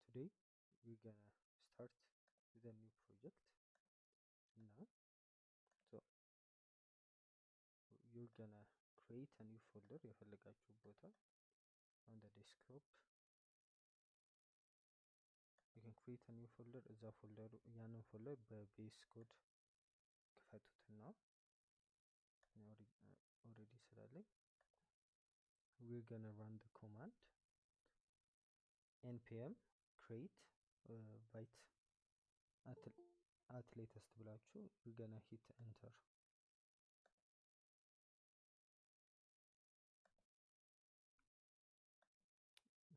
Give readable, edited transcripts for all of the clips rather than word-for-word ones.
today we're gonna start with a new project now. So you're gonna create a new folder የፈለጋችሁ ቦታ on the desktop. You can create a new folder. እዛ ፎልደሩ ያንን ፎልደር በቤስ ኮድ ክፈቱትና already ስላለኝ we're gonna run the command npm create byte at latest ብላችሁ you're gonna hit enter.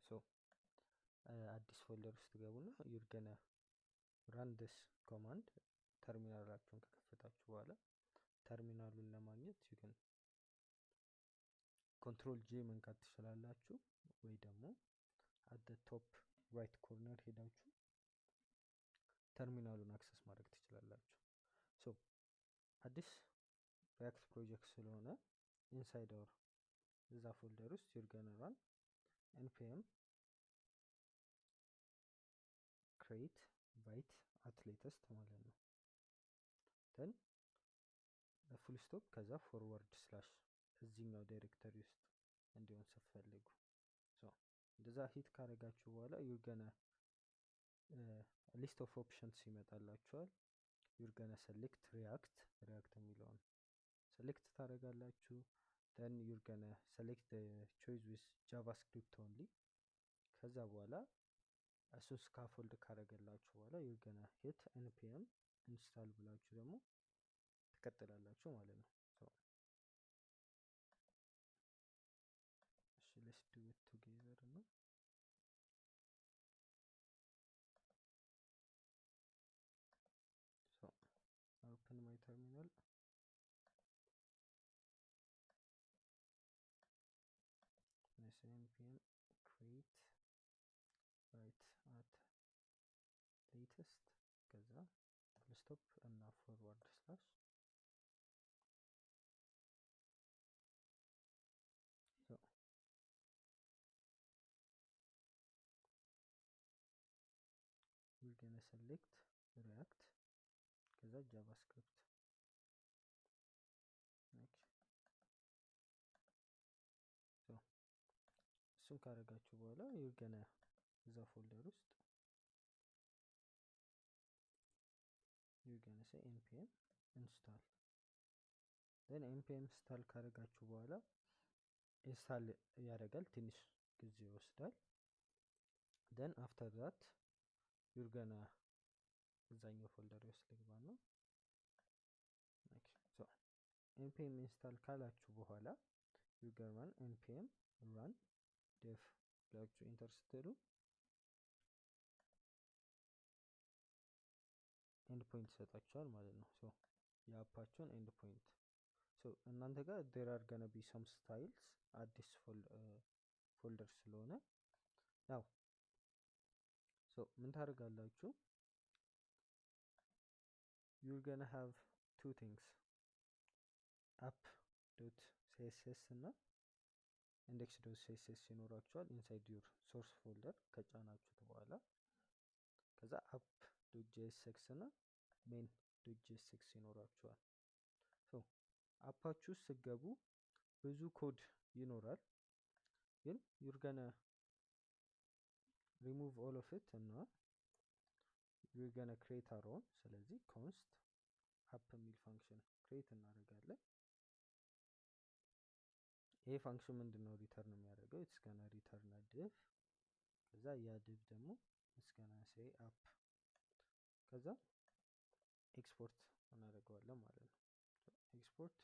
So አዲስ ፎልደር ውስጥ ገቡና you're gonna run this command ተርሚናላችሁን ከከፈታችሁ በኋላ ተርሚናሉን ለማግኘት you can control j መንካት ትችላላችሁ ወይ ደግሞ at the top right corner ሄዳችሁ ተርሚናሉን አክሰስ ማድረግ ትችላላችሁ። so አዲስ react project ስለሆነ inside our እዛ ፎልደር ውስጥ you're gonna run npm create byte at latest ማለት ነው። then full stop ከዛ forward slash እዚህኛው ዳይሬክተሪ ውስጥ እንዲሆን ስትፈልጉ so እንደዛ ሂት ካረጋችሁ በኋላ you're gonna list of options ይመጣላችኋል። you're gonna select react የሚለውን select ታረጋላችሁ። then you're gonna select the choice with javascript only ከዛ በኋላ እሱ ስካፎልድ ካረገላችሁ በኋላ you're gonna hit npm install ብላችሁ ደግሞ ትቀጥላላችሁ ማለት ነው። so let's do it together now. so open my terminal. let's say npm create byte at latest ከዛ full stop እና forward slash so we're gonna select react ከዛ javascript okay. so እሱን ካረጋችሁ በኋላ you're gonna እዛ ፎልደር ውስጥ you're gonna say npm install then npm install ካረጋችሁ በኋላ install ያደርጋል ትንሽ ጊዜ ይወስዳል። then after that you're gonna እዛኛው ፎልደር ውስጥ ልግባና okay. so npm install ካላችሁ በኋላ you're gonna run npm run dev ብላችሁ ኢንተር ስትሉ ኤንድ ፖይንት ይሰጣችኋል ማለት ነው። so የአፓችሁን ኤንድ ፖይንት so እናንተ ጋር there are gonna be some styles አዲስ ፎልደር ስለሆነ now so ምን ታደርጋላችሁ you're gonna have two things app.css እና index.css ይኖራችኋል inside your source folder ከጫናችሁት በኋላ ከዛ app.jsx እና main.jsx ይኖራችኋል። so አፓችሁ ስትገቡ ብዙ ኮድ ይኖራል ግን you're gonna remove all of it እና we're gonna create our own ስለዚህ const app የሚል ፋንክሽን create እናደርጋለን። ይሄ ፋንክሽን ምንድነው ሪተርን የሚያደርገው it's gonna return a div ከዛ ያ div ደግሞ it's gonna say app ከዛ ኤክስፖርት እናደርገዋለን ማለት ነው። ኤክስፖርት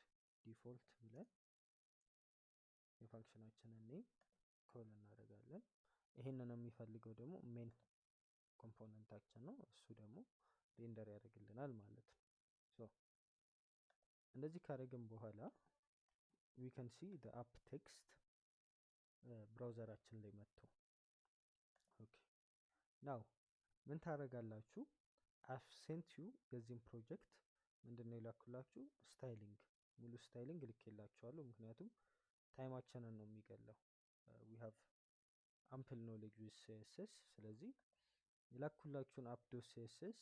ዲፎልት ብለን የፋንክሽናችንን ኔም ኮል እናደርጋለን። ይሄንን የሚፈልገው ደግሞ ሜን ኮምፖነንታችን ነው እሱ ደግሞ ሬንደር ያደርግልናል ማለት ነው። so እንደዚህ ካደረግን በኋላ we can see the app text ብራውዘራችን ላይ መጥቶ okay. now ምን ታረጋላችሁ I've sent you የዚህን ፕሮጀክት ምንድነው ይላኩላችሁ ስታይሊንግ ሙሉ ስታይሊንግ ልኬላችኋለሁ ምክንያቱም ታይማችንን ነው የሚገለው we have ample knowledge with CSS ስለዚህ የላኩላችሁን app.css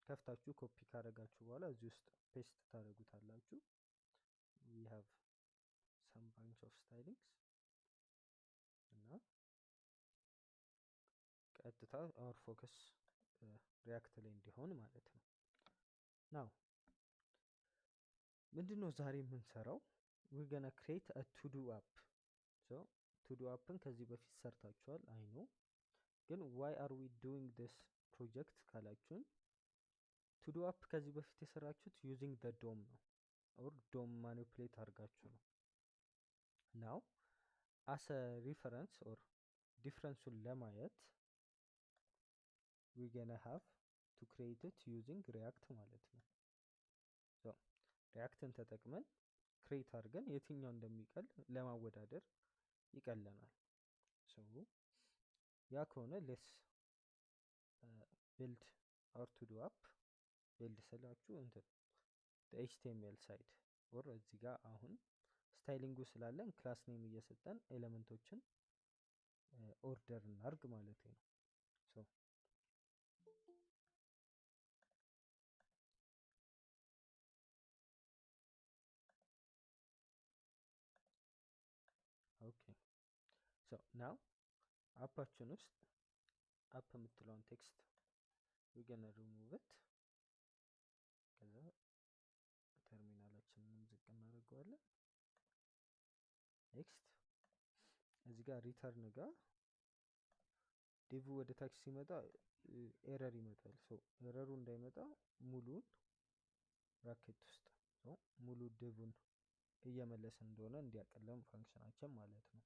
ከፍታችሁ ኮፒ ካደረጋችሁ በኋላ እዚህ ውስጥ ፔስት ታደርጉታላችሁ። we have some bunch of stylings እና ቀጥታ our focus ሪያክት ላይ እንዲሆን ማለት ነው። ናው ምንድነው ዛሬ የምንሰራው? we're gonna create a to-do app. so to-do appን ከዚህ በፊት ሰርታችኋል አይ ኖ። ግን why are we doing this project ካላችሁን to-do app ከዚህ በፊት የሰራችሁት using the DOM ነው or DOM manipulate አድርጋችሁ ነው። now as a reference or ዲፍረንሱን ለማየት we're gonna have to create it using react ማለት ነው። so reactን ተጠቅመን ክሬት አድርገን የትኛው እንደሚቀል ለማወዳደር ይቀለናል። so ያ ከሆነ let's build our to-do app build ስላችሁ እንትን the HTML side or እዚህ ጋር አሁን ስታይሊንጉ ስላለን ክላስ ኔም እየሰጠን ኤሌመንቶችን ኦርደር እናርግ ማለት ነው። so okay so now አፓችን ውስጥ አፕ የምትለውን ቴክስት we're gonna remove it ከዛ ተርሚናላችንን ዝቅ እናደርገዋለን። ኔክስት እዚህ ጋር ሪተርን ጋር ዲቭ ወደ ታች ሲመጣ ኤረር ይመጣል። ሶ ኤረሩ እንዳይመጣ ሙሉን ብራኬት ውስጥ ሙሉ ዲቭን እየመለሰ እንደሆነ እንዲያቀለም ፋንክሽናችን ማለት ነው።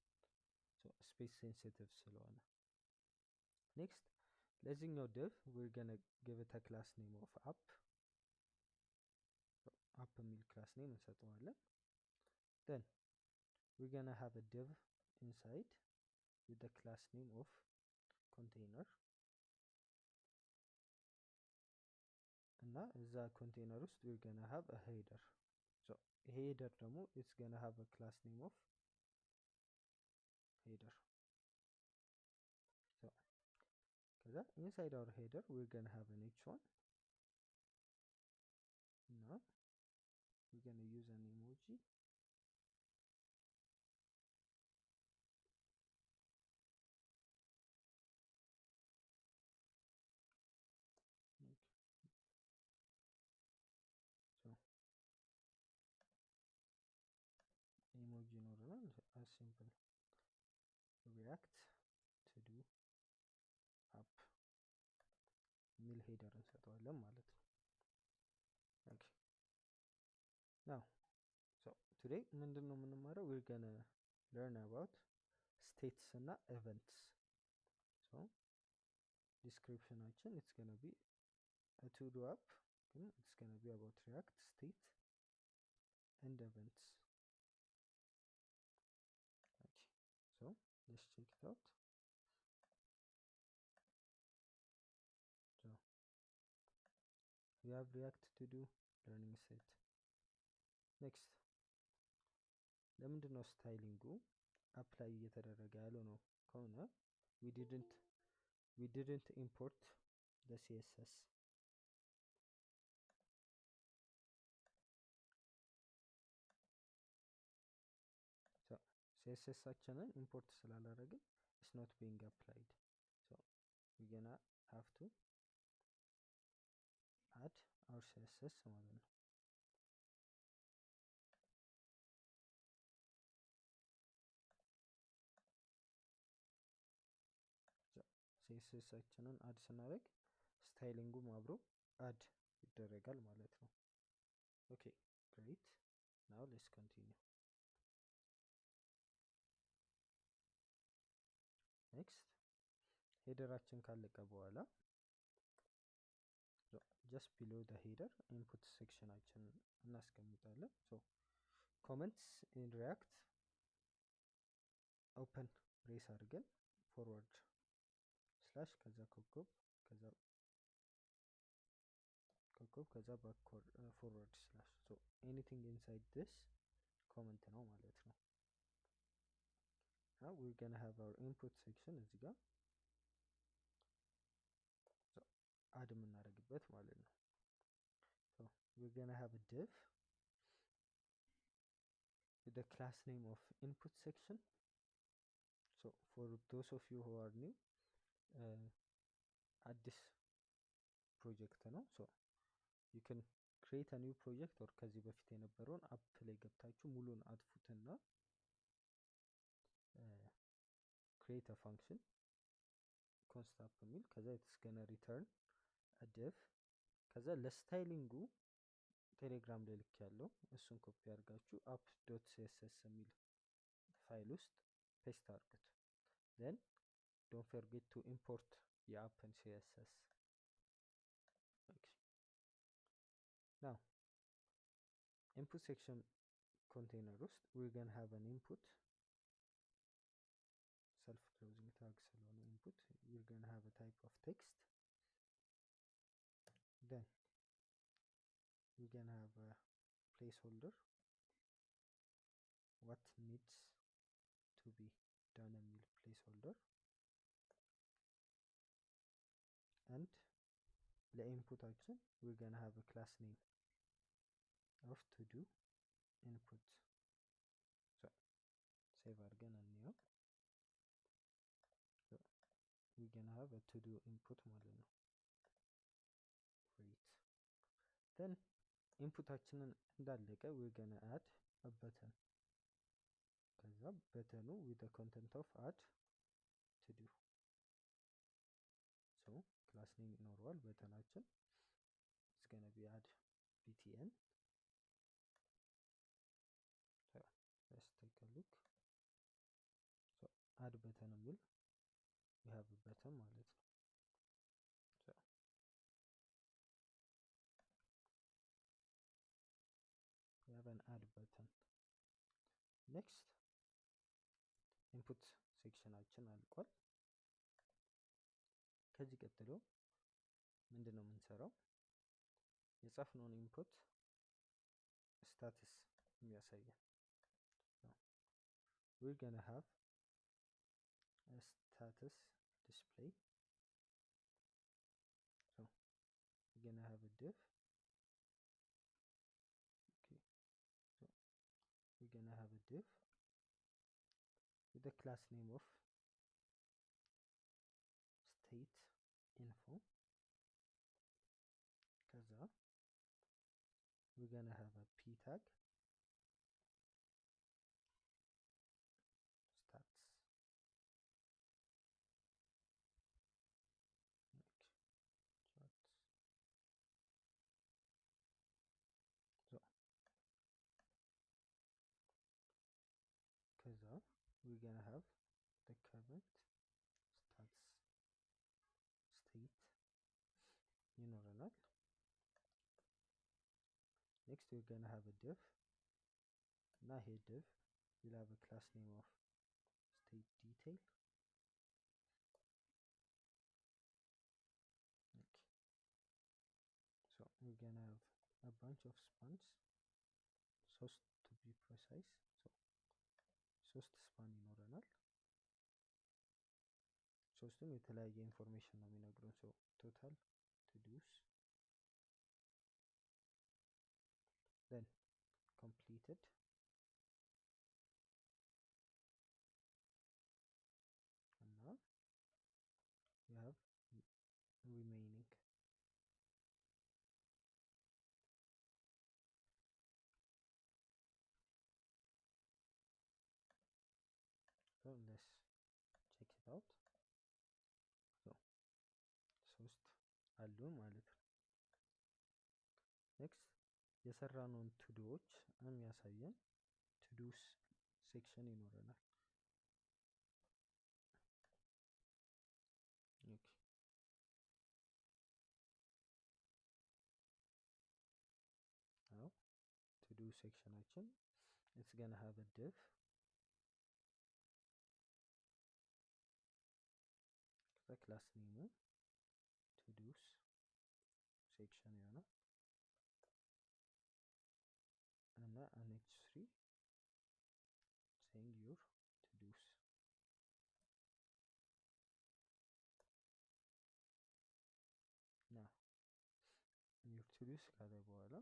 ሶ ስፔስ ሴንሲቲቭ ስለሆነ ኔክስት ለዚህኛው ዲቭ we're gonna give it a class name of app የሚል ክላስ ኔም እንሰጠዋለን። then we're gonna have a div inside with the class name of container እና እዛ ኮንቴነር ውስጥ we're gonna have a header. so header ደግሞ it's gonna have a class name of header. so ከዛ inside our header we're gonna have an h1 እና we're gonna use an emoji ኢሞጂ ይኖረናል። as simple react to do app የሚል ሄደር እንሰጠዋለን ማለት ነው። okay now so today ምንድነው የምንማረው? we're gonna learn about states እና events. so descriptionአችን it's gonna be a to do app ግን it's gonna be about react state and events. so let's check it out. so we have react to do learning set. next ለምንድነው ስታይሊንጉ አፕላይ እየተደረገ ያለው ነው ከሆነ we didn't import the css. so css-አችንን ኢምፖርት ስላላደረግን it's not being applied. so we're gonna have to add our css ማለት ነው። css-አችንን አድ ስናደርግ ስታይሊንጉም አብሮ አድ ይደረጋል ማለት ነው። okay great now let's continue. next ሄደራችን ካለቀ በኋላ just below the header input sectionአችን እናስቀምጣለን። so comments in react open brace አድርገን forward slash ከዛ ኮከብ ከዛ backward forward slash. so anything inside this comment ነው ማለት ነው። now we're gonna have our input section እዚህ ጋር አድ የምናደርግበት ማለት ነው። so we're gonna have a div with the class name of input section. so for those of you who are new, አዲስ ፕሮጀክት ነው። so you can create a new project or ከዚህ በፊት የነበረውን አፕ ላይ ገብታችሁ ሙሉን አጥፉትና create a function const app የሚል ከዛ it's gonna return a div ከዛ ለስታይሊንጉ ቴሌግራም ላይ ልክ ያለው እሱን ኮፒ አድርጋችሁ app.css የሚል ፋይል ውስጥ ፔስት አድርጉት። then don't forget to import የappን css. okay. now input section container ውስጥ we're gonna have an input self closing tag ስለሆነ input we're gonna have a type of text. then we can have a placeholder what needs to be done የሚል placeholder and ለኢንፑታችን we're gonna have a class name of to do input. so save አድርገን እንየው። so we're gonna have a to do input ማለት ነው። great. then ኢንፑታችንን እንዳለቀ we're gonna add a button ከዛ በተኑ with the content of add to do. so class name ይኖረዋል በተናችን it's gonna be add btn. so let's take a look. so add button የሚል we have a button ማለት ነው። so we have an add button. next input ሴክሽናችን አልቋል። ከዚህ ቀጥሎ ምንድነው የምንሰራው? የጻፍነውን ኢንፑት ስታተስ የሚያሳየን we're gonna have a status display. so we're gonna have a div. okay. so we're gonna have a div with the class name of state info. ከዛ we're gonna have a p tag stats. okay. charts. so ከዛ we're gonna have the current stats state ይኖረናል። next we're gonna have a div እና ይሄ div we'll have a class name of state detail. okay. so we're gonna have a bunch of spans, ሶስት to be precise. so ሶስት ስፓን ይኖረናል። ሶስቱም የተለያየ ኢንፎርሜሽን ነው የሚነግሩን። so total to do's then completed እና we have remaining. so let's check it out. so ሶስት አሉ ማለት ነው። next የሰራነውን ቱዶዎች የሚያሳየን ቱዶስ ሴክሽን ይኖረናል። okay. now to do ሴክሽናችን it's gonna have a div the class name to do's section ይሆናል እና an h3 saying your to do's. now introduce ካለ በኋላ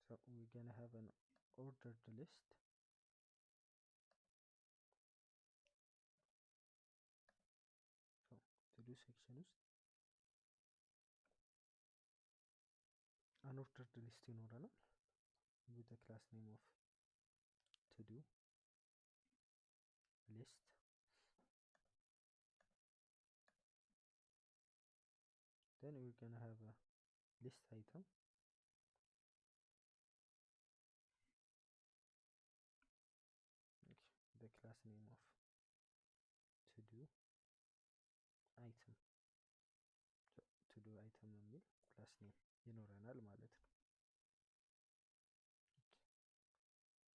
so we're gonna have an ordered list. So to do section ውስጥ unordered list ይኖረናል with the class name of to do list. Then we're gonna have a list item. Okay, the class name of to do item. So to do item የሚል class name ይኖረናል ማለት ነው።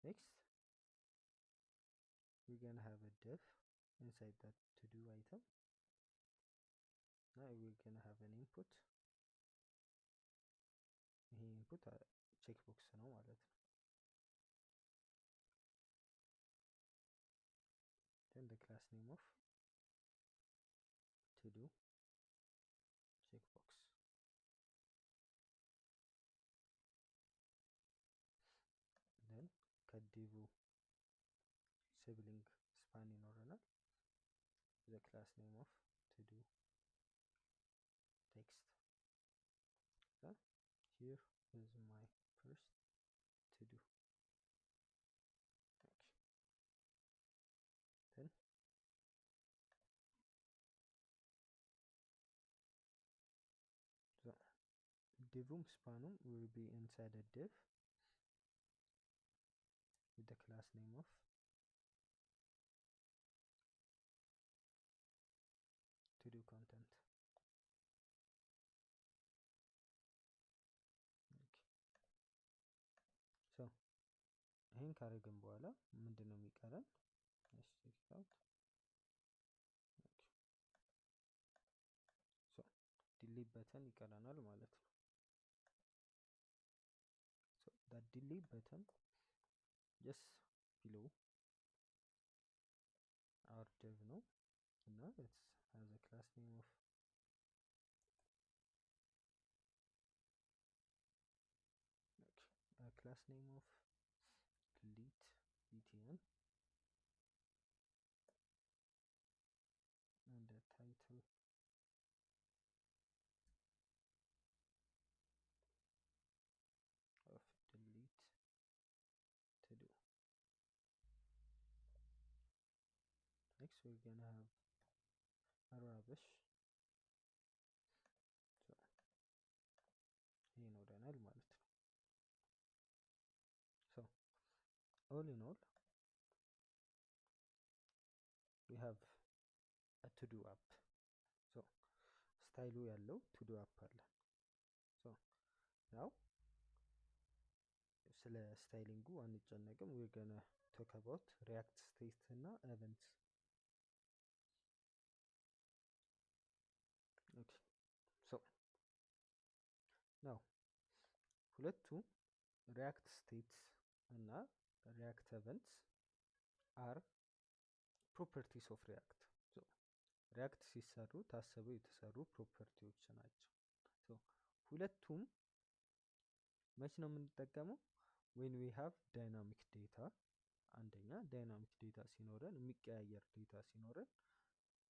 Next, we're gonna have a div inside that to do item. Now we're gonna have an input. ይሄ input checkbox ነው ማለት ነው። Then the class name of to do checkbox. Then ከዲቭ sibling span ይኖረናል the class name of to do text. So here is my first to do. Okay. Then so divum spanum will be inside a div with the class name of to do content. Okay. So ይሄን ካረግን በኋላ ምንድነው የሚቀረን? Let's check it out. Okay. So delete button ይቀረናል ማለት ነው። So that delete button just below our div ነው እና it has a class name of a class name of delete btn and the title of delete to do. Next we're gonna have a rubbish. So ይኖረናል ማለት ነው። So all in all we have a to do app. So ስታይሉ ያለው to do app አለ። So now ስለ ስታይሊንጉ አንጨነቅም። we're gonna talk about react state እና events. Okay. So now ሁለቱ react states እና react events are properties of react. So react ሲሰሩ ታስበው የተሰሩ ፕሮፐርቲዎች ናቸው። so ሁለቱም መቼ ነው የምንጠቀመው? when we have dynamic data. አንደኛ ዳይናሚክ ዴታ ሲኖረን የሚቀያየር ዴታ ሲኖረን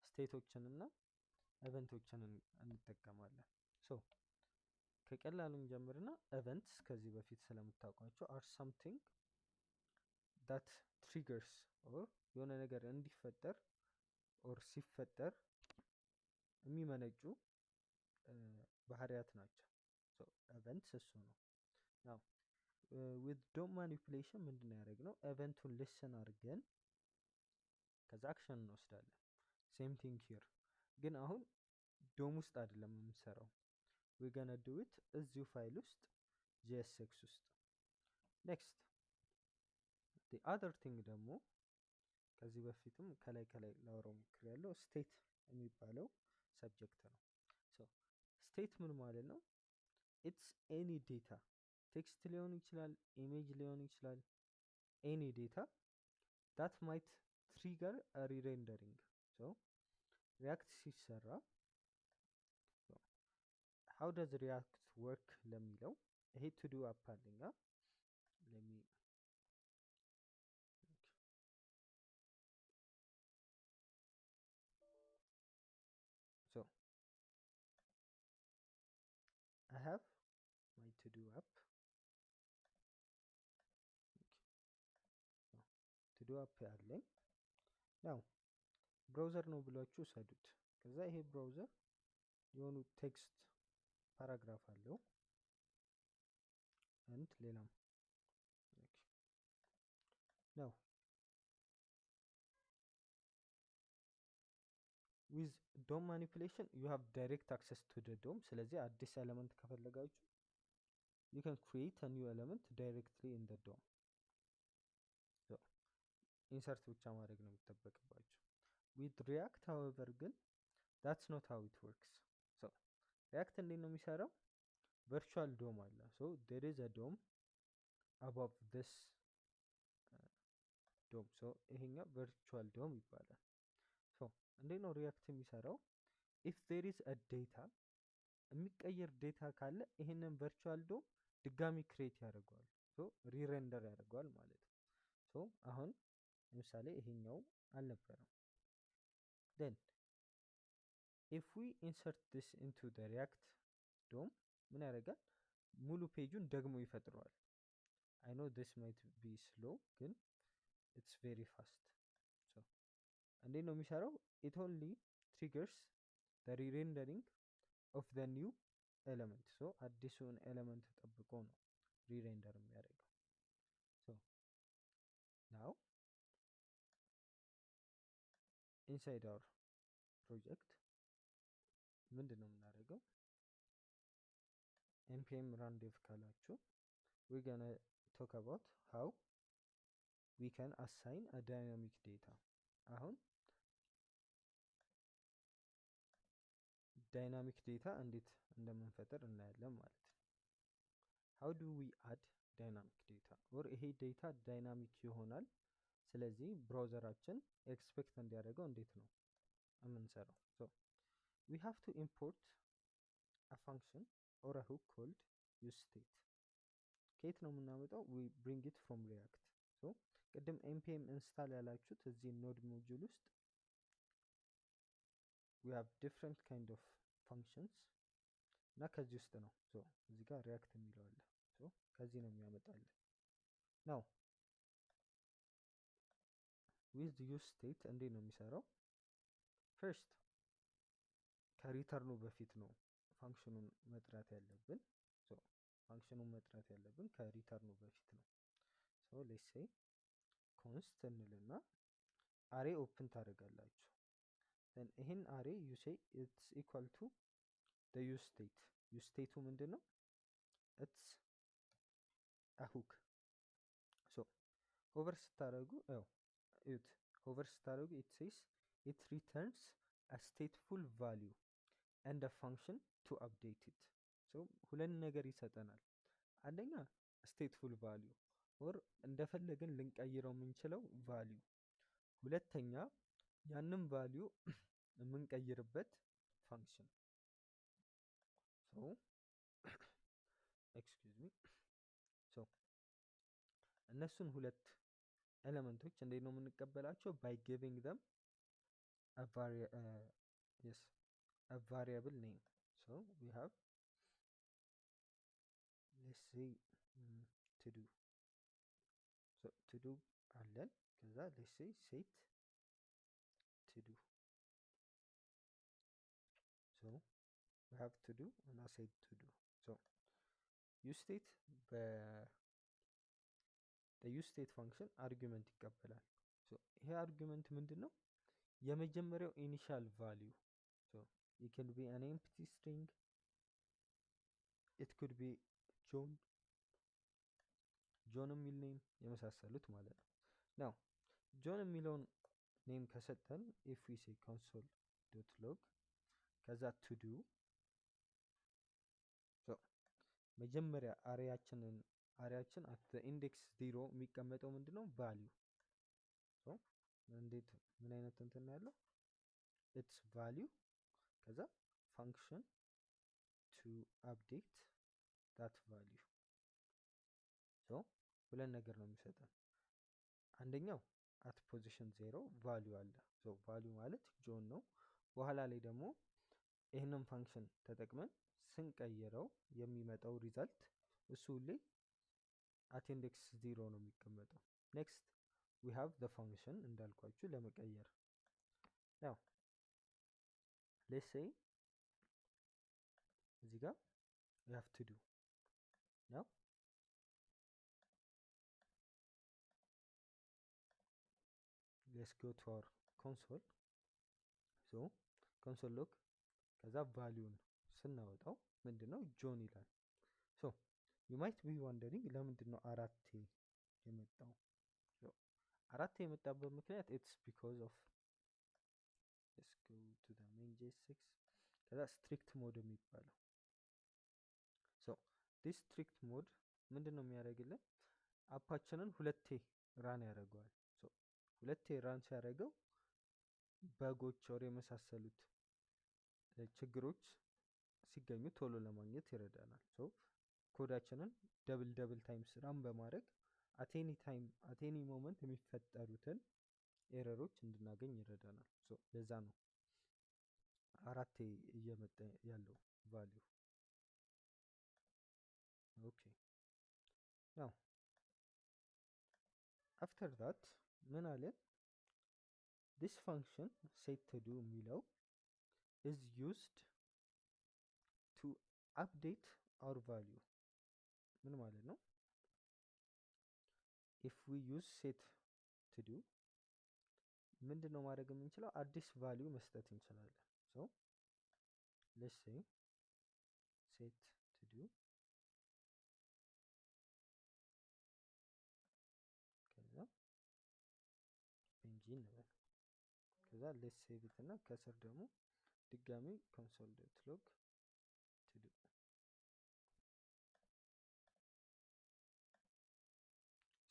ስቴቶችን እና ኢቨንቶችን እንጠቀማለን። so ከቀላሉ እንጀምርና events ከዚህ በፊት ስለምታውቋቸው are something that triggers or የሆነ ነገር እንዲፈጠር or ሲፈጠር የሚመነጩ ባህሪያት ናቸው። so events እሱ ነው። now with DOM manipulation ምንድነው ያደረግነው? ኢቨንቱን ሊስን አድርገን ከዛ አክሽን እንወስዳለን። same thing here ግን አሁን ዶም ውስጥ አይደለም የምንሰራው። we're gonna do it እዚሁ ፋይል ውስጥ JSX ውስጥ። next the other thing ደግሞ ከዚህ በፊትም ከላይ ላወራው ሞክሬያለሁ። ስቴት የሚባለው ሰብጀክት ነው። so ስቴት ምን ማለት ነው? it's any data ቴክስት ሊሆን ይችላል፣ ኢሜጅ ሊሆን ይችላል፣ any data that might trigger a re-rendering. so ሪያክት ሲሰራ how does react work ለሚለው ይሄ to do app አለኝ let me so I have my to do app to do app አለኝ now ብራውዘር ነው ብላችሁ ሰዱት ከዛ ይሄ ብራውዘር የሆኑ ቴክስት ፓራግራፍ አለው and ሌላም now with DOM manipulation you have direct access to the DOM ስለዚህ አዲስ ኤሌመንት ከፈለጋችሁ you can create a new element directly in the DOM so insert ብቻ ማድረግ ነው የሚጠበቅባችሁ with React however ግን that's not how it works so React እንዴት ነው የሚሰራው virtual DOM አለ so there is a DOM above this DOM so ይሄኛው virtual DOM ይባላል so እንዴት ነው ሪያክት የሚሰራው if there is a data የሚቀየር ዴታ ካለ ይሄንን ቨርቹዋል ዶም ድጋሚ ክሬት ያደርገዋል ሶ ሪሬንደር ያደርገዋል ማለት ነው ሶ አሁን ለምሳሌ ይሄኛው አልነበረም then if we insert this into the react DOM ምን ያደርጋል ሙሉ ፔጁን ደግሞ ይፈጥረዋል I know this might be slow ግን it's very fast so እንዴት ነው የሚሰራው it only triggers the re-rendering of the new element so አዲሱን ኤሌመንት ጠብቆ ነው re-render የሚያደርገው so now inside our project ምንድነው የምናደርገው npm run dev ካላችሁ we're gonna talk about how we can assign a dynamic data አሁን ዳይናሚክ ዴታ እንዴት እንደምንፈጥር እናያለን ማለት ነው how do we add dynamic data or ይሄ ዴታ ዳይናሚክ ይሆናል ስለዚህ ብራውዘራችን ኤክስፔክት እንዲያደርገው እንዴት ነው የምንሰራው so we have to import a function or a hook called useState ከየት ነው የምናመጣው we bring it from react so ቅድም npm install ያላችሁት እዚህ ኖድ ሞጁል ውስጥ we have different kind of functions እና ከዚህ ውስጥ ነው so እዚህ ጋር react የሚለው አለ so ከዚህ ነው የሚያመጣልን now with useState እንዴት ነው የሚሰራው first ከሪተርኑ በፊት ነው ፋንክሽኑን መጥራት ያለብን so ፋንክሽኑን መጥራት ያለብን ከሪተርኑ በፊት ነው so let's say const እንልና array open ታደርጋላችሁ then ይሄን array you say it's equal to the useState useState ምንድነው it's a hook so hover ስታደርጉ hover ስታደርጉ it says it returns a stateful value and a function to update it so ሁለት ነገር ይሰጠናል አንደኛ stateful value or እንደፈለግን ልንቀይረው የምንችለው value ሁለተኛ ያንን value የምንቀይርበት function so excuse me so እነሱን ሁለት ኤሌመንቶች እንዴት ነው የምንቀበላቸው by giving them a variable name so we have let's say to do so to do አለን ከዛ let's say set to do so we have to do and I said to do so useState the useState function argument ይቀበላል so ይሄ argument ምንድነው የመጀመሪያው initial value so it can be an empty string it could be john የሚል ኔም የመሳሰሉት ማለት ነው now john የሚለውን ኔም ከሰጠን if we say console.log ከዛ to do so መጀመሪያ አሬያችን at the index 0 የሚቀመጠው ምንድነው value so እንዴት ምን አይነት እንትን ያለው ኢትስ ቫሊዩ ከዛ ፋንክሽን ቱ አፕዴት ዳት ቫሊዩ። ሶ ሁለት ነገር ነው የሚሰጠን። አንደኛው አት ፖዚሽን 0 ቫሊዩ አለ። ሶ ቫሊዩ ማለት ጆን ነው። በኋላ ላይ ደግሞ ይህንን ፋንክሽን ተጠቅመን ስንቀይረው የሚመጣው ሪዛልት እሱ ሁሌ አት ኢንዴክስ 0 ነው የሚቀመጠው። ኔክስት ዊ ሃቭ ዘ ፋንክሽን እንዳልኳችሁ ለመቀየር ያው ሌትስ ሴይ እዚህ ጋር we have to do now let's go to our console. so console log ከዛ ቫሊዩን ስናወጣው ምንድነው ጆን ይላል። so you might be wondering ለምንድን ነው አራቴ የመጣው? አራቴ የመጣበት ምክንያት it's because of let's go to the main j6 ከዛ strict mode የሚባለው so this strict mode ምንድነው የሚያደርግልን? አፓችንን ሁለቴ ራን ያደርገዋል። so ሁለቴ ራን ሲያደርገው በጎች ወር የመሳሰሉት ችግሮች ሲገኙ ቶሎ ለማግኘት ይረዳናል። so ኮዳችንን ደብል ታይምስ ራን በማድረግ አቴኒ ታይም አቴኒ ሞመንት የሚፈጠሩትን ኤረሮች እንድናገኝ ይረዳናል። so ለዛ ነው አራቴ እየመጣ ያለው ቫልዩ። ኦኬ ናው አፍተር ዳት ምን አለ? this function set to do የሚለው is used to update our value። ምን ማለት ነው? if we use set to do ምንድነው ማድረግ የምንችለው? አዲስ ቫልዩ መስጠት እንችላለን። so let's say set to do ከዛ ቤንጂ እንበል ከዛ let's save it እና ከስር ደግሞ ድጋሚ console.log to do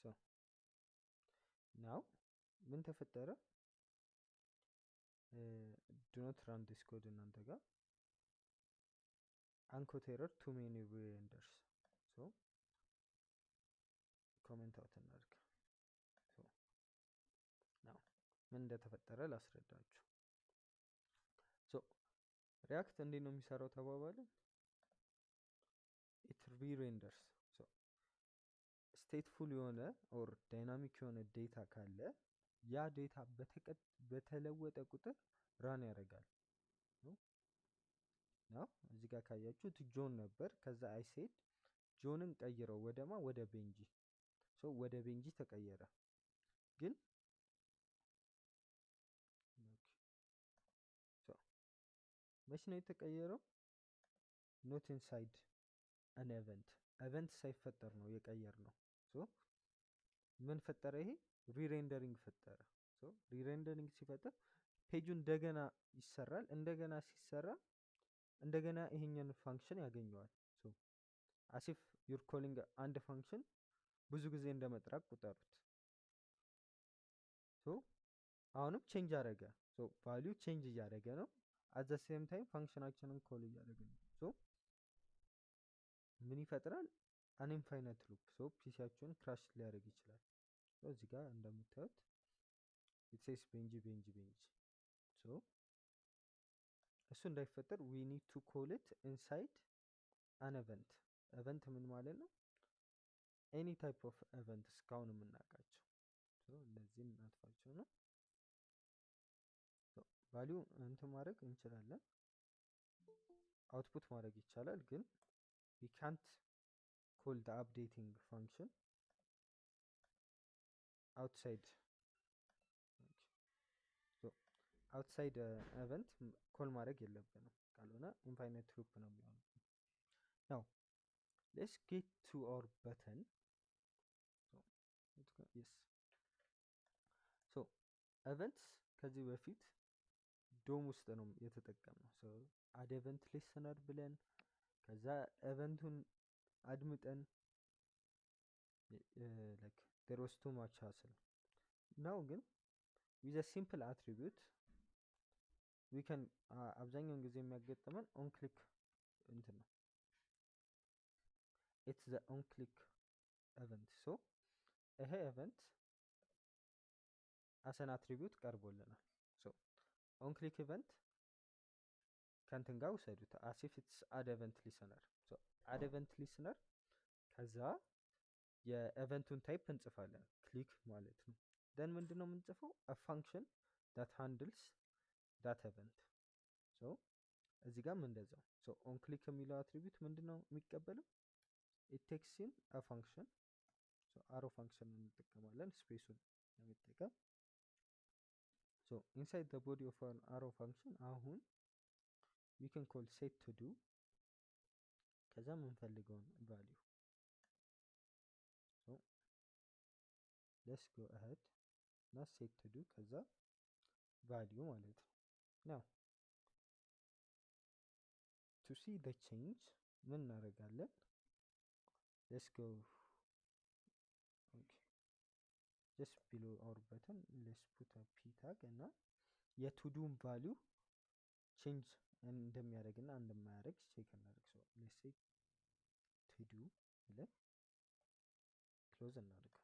so now ምን ተፈጠረ? do not run this code እናንተ ጋር uncaught error too many renders so comment out እናድርግ። so now ምን እንደተፈጠረ ላስረዳችሁ። so react እንዴት ነው የሚሰራው ተባባልን? it re-renders so stateful የሆነ or dynamic የሆነ ዴታ ካለ ያ ዴታ በተለወጠ ቁጥር ራን ያደርጋል ነው። እዚህ ጋር ካያችሁት ጆን ነበር። ከዛ አይ ሴድ ጆንን ቀይረው ወደማ ወደ ቤንጂ ሶ ወደ ቤንጂ ተቀየረ። ግን ሶ መቼ ነው የተቀየረው? ኖት ኢንሳይድ አን ኢቨንት ሳይፈጠር ነው የቀየር ነው። ሶ ምን ፈጠረ? ይሄ ሪሬንደሪንግ ፈጠረ። ሶ ሪሬንደሪንግ ሲፈጠር ፔጁ እንደገና ይሰራል። እንደገና ሲሰራ እንደገና ይሄኛን ፋንክሽን ያገኘዋል። ሶ አሲፍ ዩር ኮሊንግ አንድ ፋንክሽን ብዙ ጊዜ እንደመጥራት ቁጠሩት። ሶ አሁንም ቼንጅ አደረገ። ሶ ቫልዩ ቼንጅ እያደረገ ነው። አት ዘ ሴም ታይም ፋንክሽናችንን ኮል እያደረገ ነው። ሶ ምን ይፈጥራል? አን ኢንፋይናይት ሉፕ። ሶ ፒሲያችሁን ክራሽ ሊያደርግ ይችላል። ሶ እዚህ ጋር እንደምታዩት ኢት ሴስ ቤንጂ ሶ እሱ እንዳይፈጠር we need to call it inside an event ምን ማለት ነው? any type of event እስካሁን የምናውቃቸው ሶ እነዚህን እናጥፋቸው ነው። ቫልዩ እንትን ማድረግ እንችላለን፣ አውትፑት ማድረግ ይቻላል። ግን we can't call the updating function outside outside event ኮል ማድረግ የለብንም፣ ካልሆነ ኢንፋይናይት ሉፕ ነው የሚሆነው። now let's get to our button. yes so events ከዚህ በፊት ዶም ውስጥ ነው የተጠቀምነው። so add event listener ብለን ከዛ ኤቨንቱን አድምጠን like there was too much hassle. now ግን with a simple attribute ዊከን አብዛኛውን ጊዜ የሚያጋጥመን ኦን ክሊክ እንትን ነው። ኢትስ ዘ ኦን ክሊክ ኤቨንት። ሶ ይሄ ኤቨንት አሰን አትሪቢዩት ቀርቦልናል። ሶ ኦን ክሊክ ኢቨንት ከንትን ጋር ውሰዱት አሲፍ ኢትስ አድ ኤቨንት ሊስነር። ሶ አድ ኤቨንት ሊስነር ከዛ የኤቨንቱን ታይፕ እንጽፋለን ክሊክ ማለት ነው። ደን ምንድነው የምንጽፈው ፋንክሽን ዳት ሃንድልስ ዳት ኤቨንት። ሶ እዚህ ጋርም እንደዛው። ሶ ኦን ክሊክ የሚለው አትሪቢዩት ምንድነው የሚቀበለው ኢት ቴክስ ኢን አ ፋንክሽን። ሶ አሮ ፋንክሽን እንጠቀማለን ስፔሱን ለመጠቀም። ሶ ኢንሳይድ ዘ ቦዲ ኦፍ አን አሮ ፋንክሽን አሁን we can call set to do ከዛ የምንፈልገውን ቫልዩ so let's go ahead እና set to do ከዛ ቫልዩ ማለት ነው። now to see the change ምን እናደርጋለን? let's go okay just below our button let's put a p tag እና የቱዱን ቫልዩ ቼንጅ እንደሚያደርግና እንደማያደርግ ቼክ እናደርግ። ሶ ሌትስ ሴ ቱ ዱ ብለን ክሎዝ እናድርገው።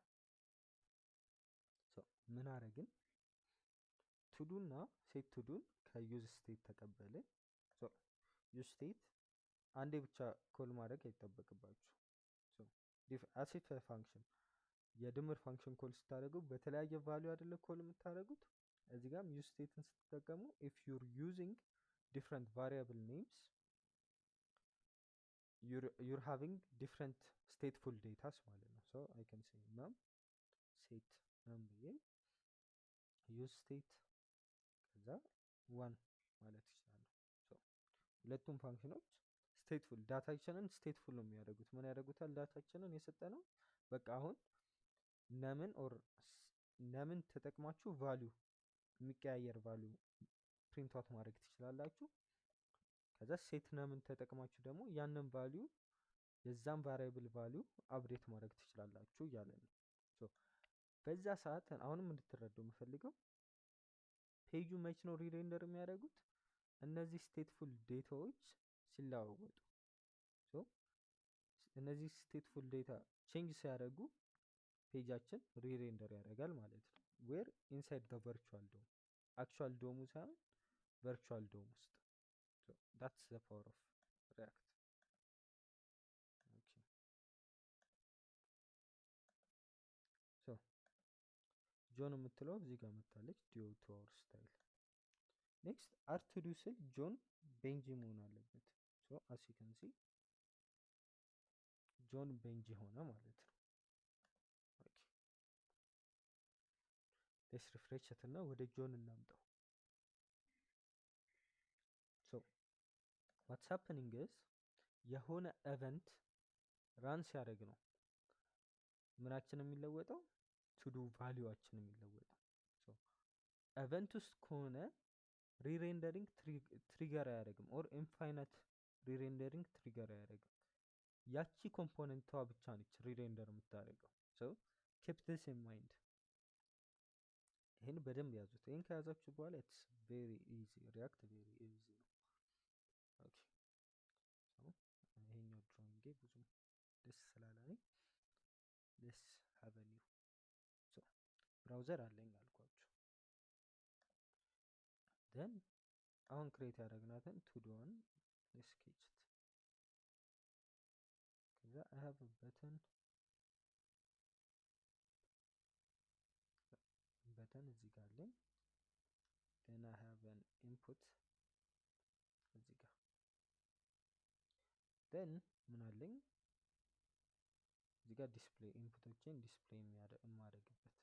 ሶ ምን አደረግን? ቱዱ እና ሴት ቱዱን ከዩዝ ስቴት ተቀበልን። ሶ ዩዝ ስቴት አንዴ ብቻ ኮል ማድረግ አይጠበቅባችሁ። ሶ አሴት ፋንክሽን የድምር ፋንክሽን ኮል ስታደርጉ በተለያየ ቫልዩ አይደለ ኮል የምታደርጉት። እዚህ ጋርም ዩዝ ስቴትን ስትጠቀሙ if you're using different variable names you're having different stateful data ማለት ነው። so I can say num set num ብዬ use state ከዛ 1 ማለት ይችላል። so ሁለቱም ፋንክሽኖች stateful ዳታችንን stateful ነው የሚያደርጉት። ምን ያደርጉታል? ዳታችንን የሰጠነው በቃ አሁን ነምን ተጠቅማችሁ ቫልዩ የሚቀያየር ቫልዩ ፕሪንት አውት ማድረግ ትችላላችሁ። ከዛ ሴት ነምን ተጠቅማችሁ ደግሞ ያንን ቫልዩ የዛን ቫሪያብል ቫልዩ አፕዴት ማድረግ ትችላላችሁ እያለ ነው። ሶ በዛ ሰዓት አሁንም እንድትረዱ የምፈልገው ፔጁ መች ነው ሪሬንደር የሚያደርጉት? እነዚህ ስቴትፉል ዴታዎች ሲለዋወጡ። ሶ እነዚህ ስቴትፉል ዴታ ቼንጅ ሲያደርጉ ፔጃችን ሪሬንደር ያደርጋል ማለት ነው። ዌር ኢንሳይድ ዘ ቨርቹዋል ዶም አክቹዋል ዶሙ ሳይሆን ቨርቹዋል ዶም ውስጥ። so that's the power of react okay so ጆን የምትለው እዚህ ጋር መጣለች ዲዩ ቱ አወር ስታይል። ኔክስት አር ቱ ዱ ስል ጆን ቤንጂ መሆን አለበት። so as you can see ጆን ቤንጂ ሆነ ማለት ነው። okay let's refresh it እና ወደ ጆን እናምጣው። so what's happening is የሆነ ኤቨንት ራን ሲያደርግ ነው ምናችን የሚለወጠው ቱዱ ቫልዩአችን የሚለወጠው። ሶ ኤቨንት ውስጥ ከሆነ ሪሬንደሪንግ ትሪገር አያደርግም ኦር ኢንፋይናይት ሪሬንደሪንግ ትሪገር አያደርግም። ያቺ ኮምፖነንቷ ብቻ ነች ሪሬንደር የምታደርገው። ሶ ኪፕ ዲስ ኢን ማይንድ። ይሄን በደንብ ያዙት። ይሄን ከያዛችሁ በኋላ ኢትስ ቬሪ ኢዚ ሪያክት ቬሪ ኢዚ ነው። ኦኬ ሶ ይሄኛው ድሮይንግ ብዙም ደስ ስላላለኝ ሌትስ ሃቭ አ ኒው ሶ ብራውዘር አለኝ አልኳችሁ። ደን አሁን ክሬት ያደረግናትን ቱዶን ስኬች ከዛ I have a button እዚህ ጋር አለኝ። then I have an input እዚህ ጋር then ምን አለኝ እዚህ ጋር ዲስፕሌይ ኢንፑቶችን ዲስፕሌይ የማደርግበት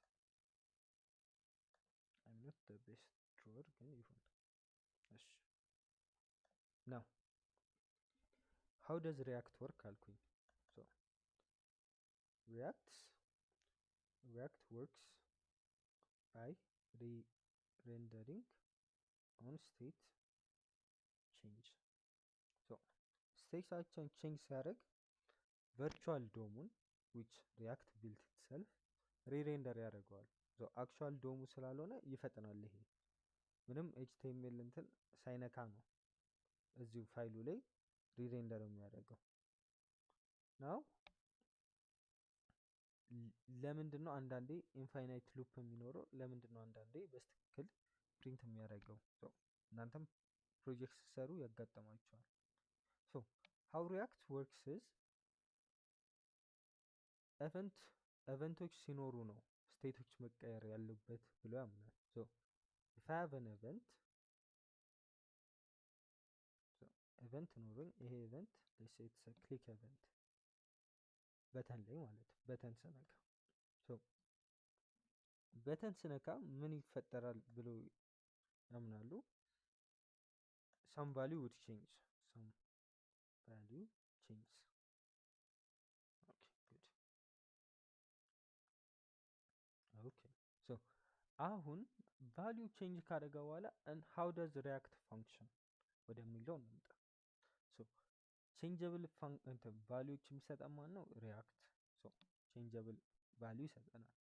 I'm not the best drawer ግን ይሁን። እሺ now how does react work አልኩኝ። so react works by rendering on state change so ስቴታችን ቼንጅ ሲያደርግ ቨርቹዋል ዶሙን which react built itself ሪሬንደር ያደርገዋል። so actual ዶሙ ስላልሆነ ይፈጥናል። ይሄ ምንም ኤችቲኤምኤል እንትን ሳይነካ ነው እዚሁ ፋይሉ ላይ ሪሬንደር የሚያደርገው ነው። ለምንድን ነው አንዳንዴ ኢንፋይናይት ሉፕ የሚኖረው? ለምንድን ነው አንዳንዴ በስትክክል ፕሪንት የሚያደርገው? እናንተም ፕሮጀክት ሲሰሩ ያጋጠማቸዋል። how react works is ኤቨንቶች ሲኖሩ ነው ስቴቶች መቀየር ያለበት ብሎ ያምናል። if I have an event ኖሮኝ ይሄ event let's say it's a click event በተን ላይ ማለት በተን ስነካ በተን ስነካ ምን ይፈጠራል ብሎ ያምናሉ? some value would change. okay so አሁን value change ካደረገ በኋላ and how does react function ወደሚለው እንምጣ። changeable ቫልዩዎች የሚሰጠን ማን ነው? react changeable value ይሰጠናል።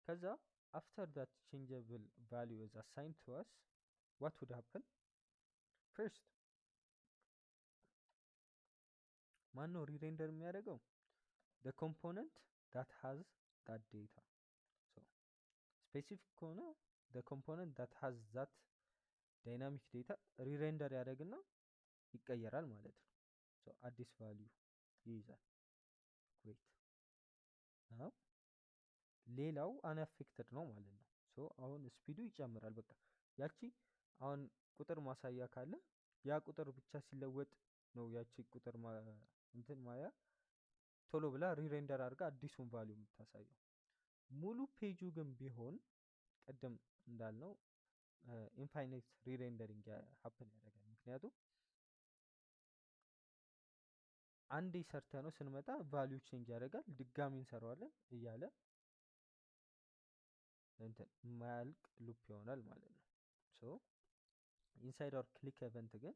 ከዛ after that changeable value is assigned to us what would happen? first ማን ነው ሪሬንደር የሚያደርገው? the component that has that data. specific ከሆነ the component that has that dynamic data ሪሬንደር ያደርግና ይቀየራል ማለት ነው። አዲስ ቫልዩ ይይዛል። great now ሌላው unaffected ነው ማለት ነው። አሁን ስፒዱ ይጨምራል። በቃ ያቺ አሁን ቁጥር ማሳያ ካለ ያ ቁጥር ብቻ ሲለወጥ ነው ያቺ ቁጥር እንትን ማያ ቶሎ ብላ ሪሬንደር አድርጋ አዲሱን ቫልዩ የምታሳየው። ሙሉ ፔጁ ግን ቢሆን ቀደም እንዳልነው ኢንፋይናይት ሪሬንደሪንግ ሀፕን ያደርጋል። ምክንያቱም አንዴ ሰርተ ነው ስንመጣ ቫልዩ ቼንጅ ያደርጋል፣ ድጋሚ እንሰራዋለን እያለ እንትን ማያልቅ ሉፕ ይሆናል ማለት ነው። ኢንሳይድ ኦር ክሊክ ኤቨንት ግን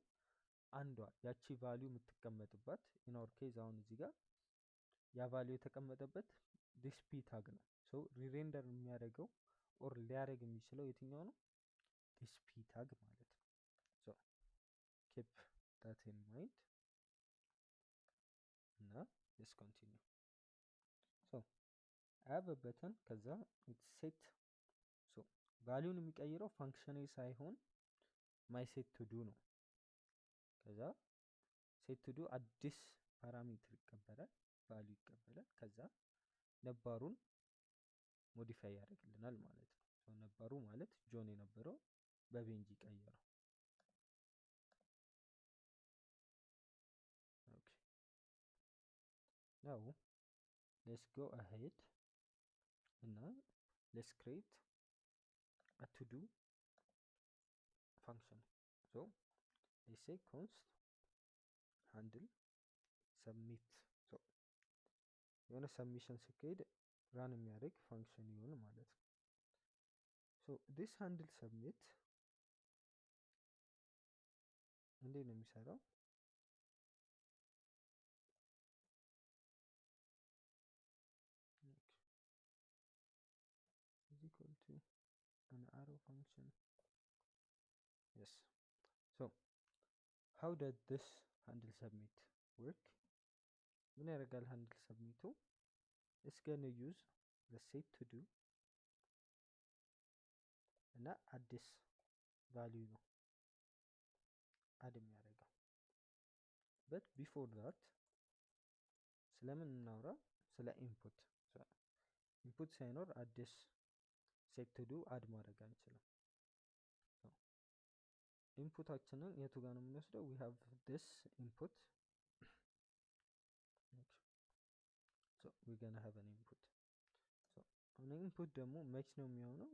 አንዷ ያቺ ቫልዩ የምትቀመጥባት ኢን አወር ኬዝ አሁን እዚህ ጋር ያ ቫልዩ የተቀመጠበት ዲስፒ ታግ ነው። ሪሬንደር የሚያደርገው ኦር ሊያደርግ የሚችለው የትኛው ነው? ዲስፒ ታግ ማለት ነው። ኬፕ ዳት ኢን ማይንድ እና let's continue. I have a button ከዛ it's set ቫልዩን የሚቀይረው ፋንክሽኔ ሳይሆን ማይ ሴት ቱ ዱ ነው። ከዛ ሴት ቱ ዱ አዲስ ፓራሜትር ይቀበላል፣ ቫልዩ ይቀበላል። ከዛ ነባሩን ሞዲፋይ ያደርግልናል ማለት ነው። ነባሩ ማለት ጆን የነበረው በቤንጂ ቀየረው። now let's go ahead እና let's create a to do function. let's say const handle submit የሆነ ሰብሚሽን ሲካሄድ ራን የሚያደርግ ፋንክሽን ይሆን ማለት ነው። this handle submit እንዴት ነው የሚሰራው? is equal to an arrow function. yes how does this handle submit work? ምን ያደርጋል handle submit? it's gonna use the set to do እና አዲስ ቫልዩ ነው አድ የሚያደርገው። but before that ስለምን እናውራ? ስለ ኢንፑት ሳይኖር አዲስ ሴት ቱ ዱ አድ ማድረግ አንችልም። ኢንፑታችንን የቱ ጋር ነው የምንወስደው? we have this input we're gonna have an input. an input ደግሞ መች ነው የሚሆነው?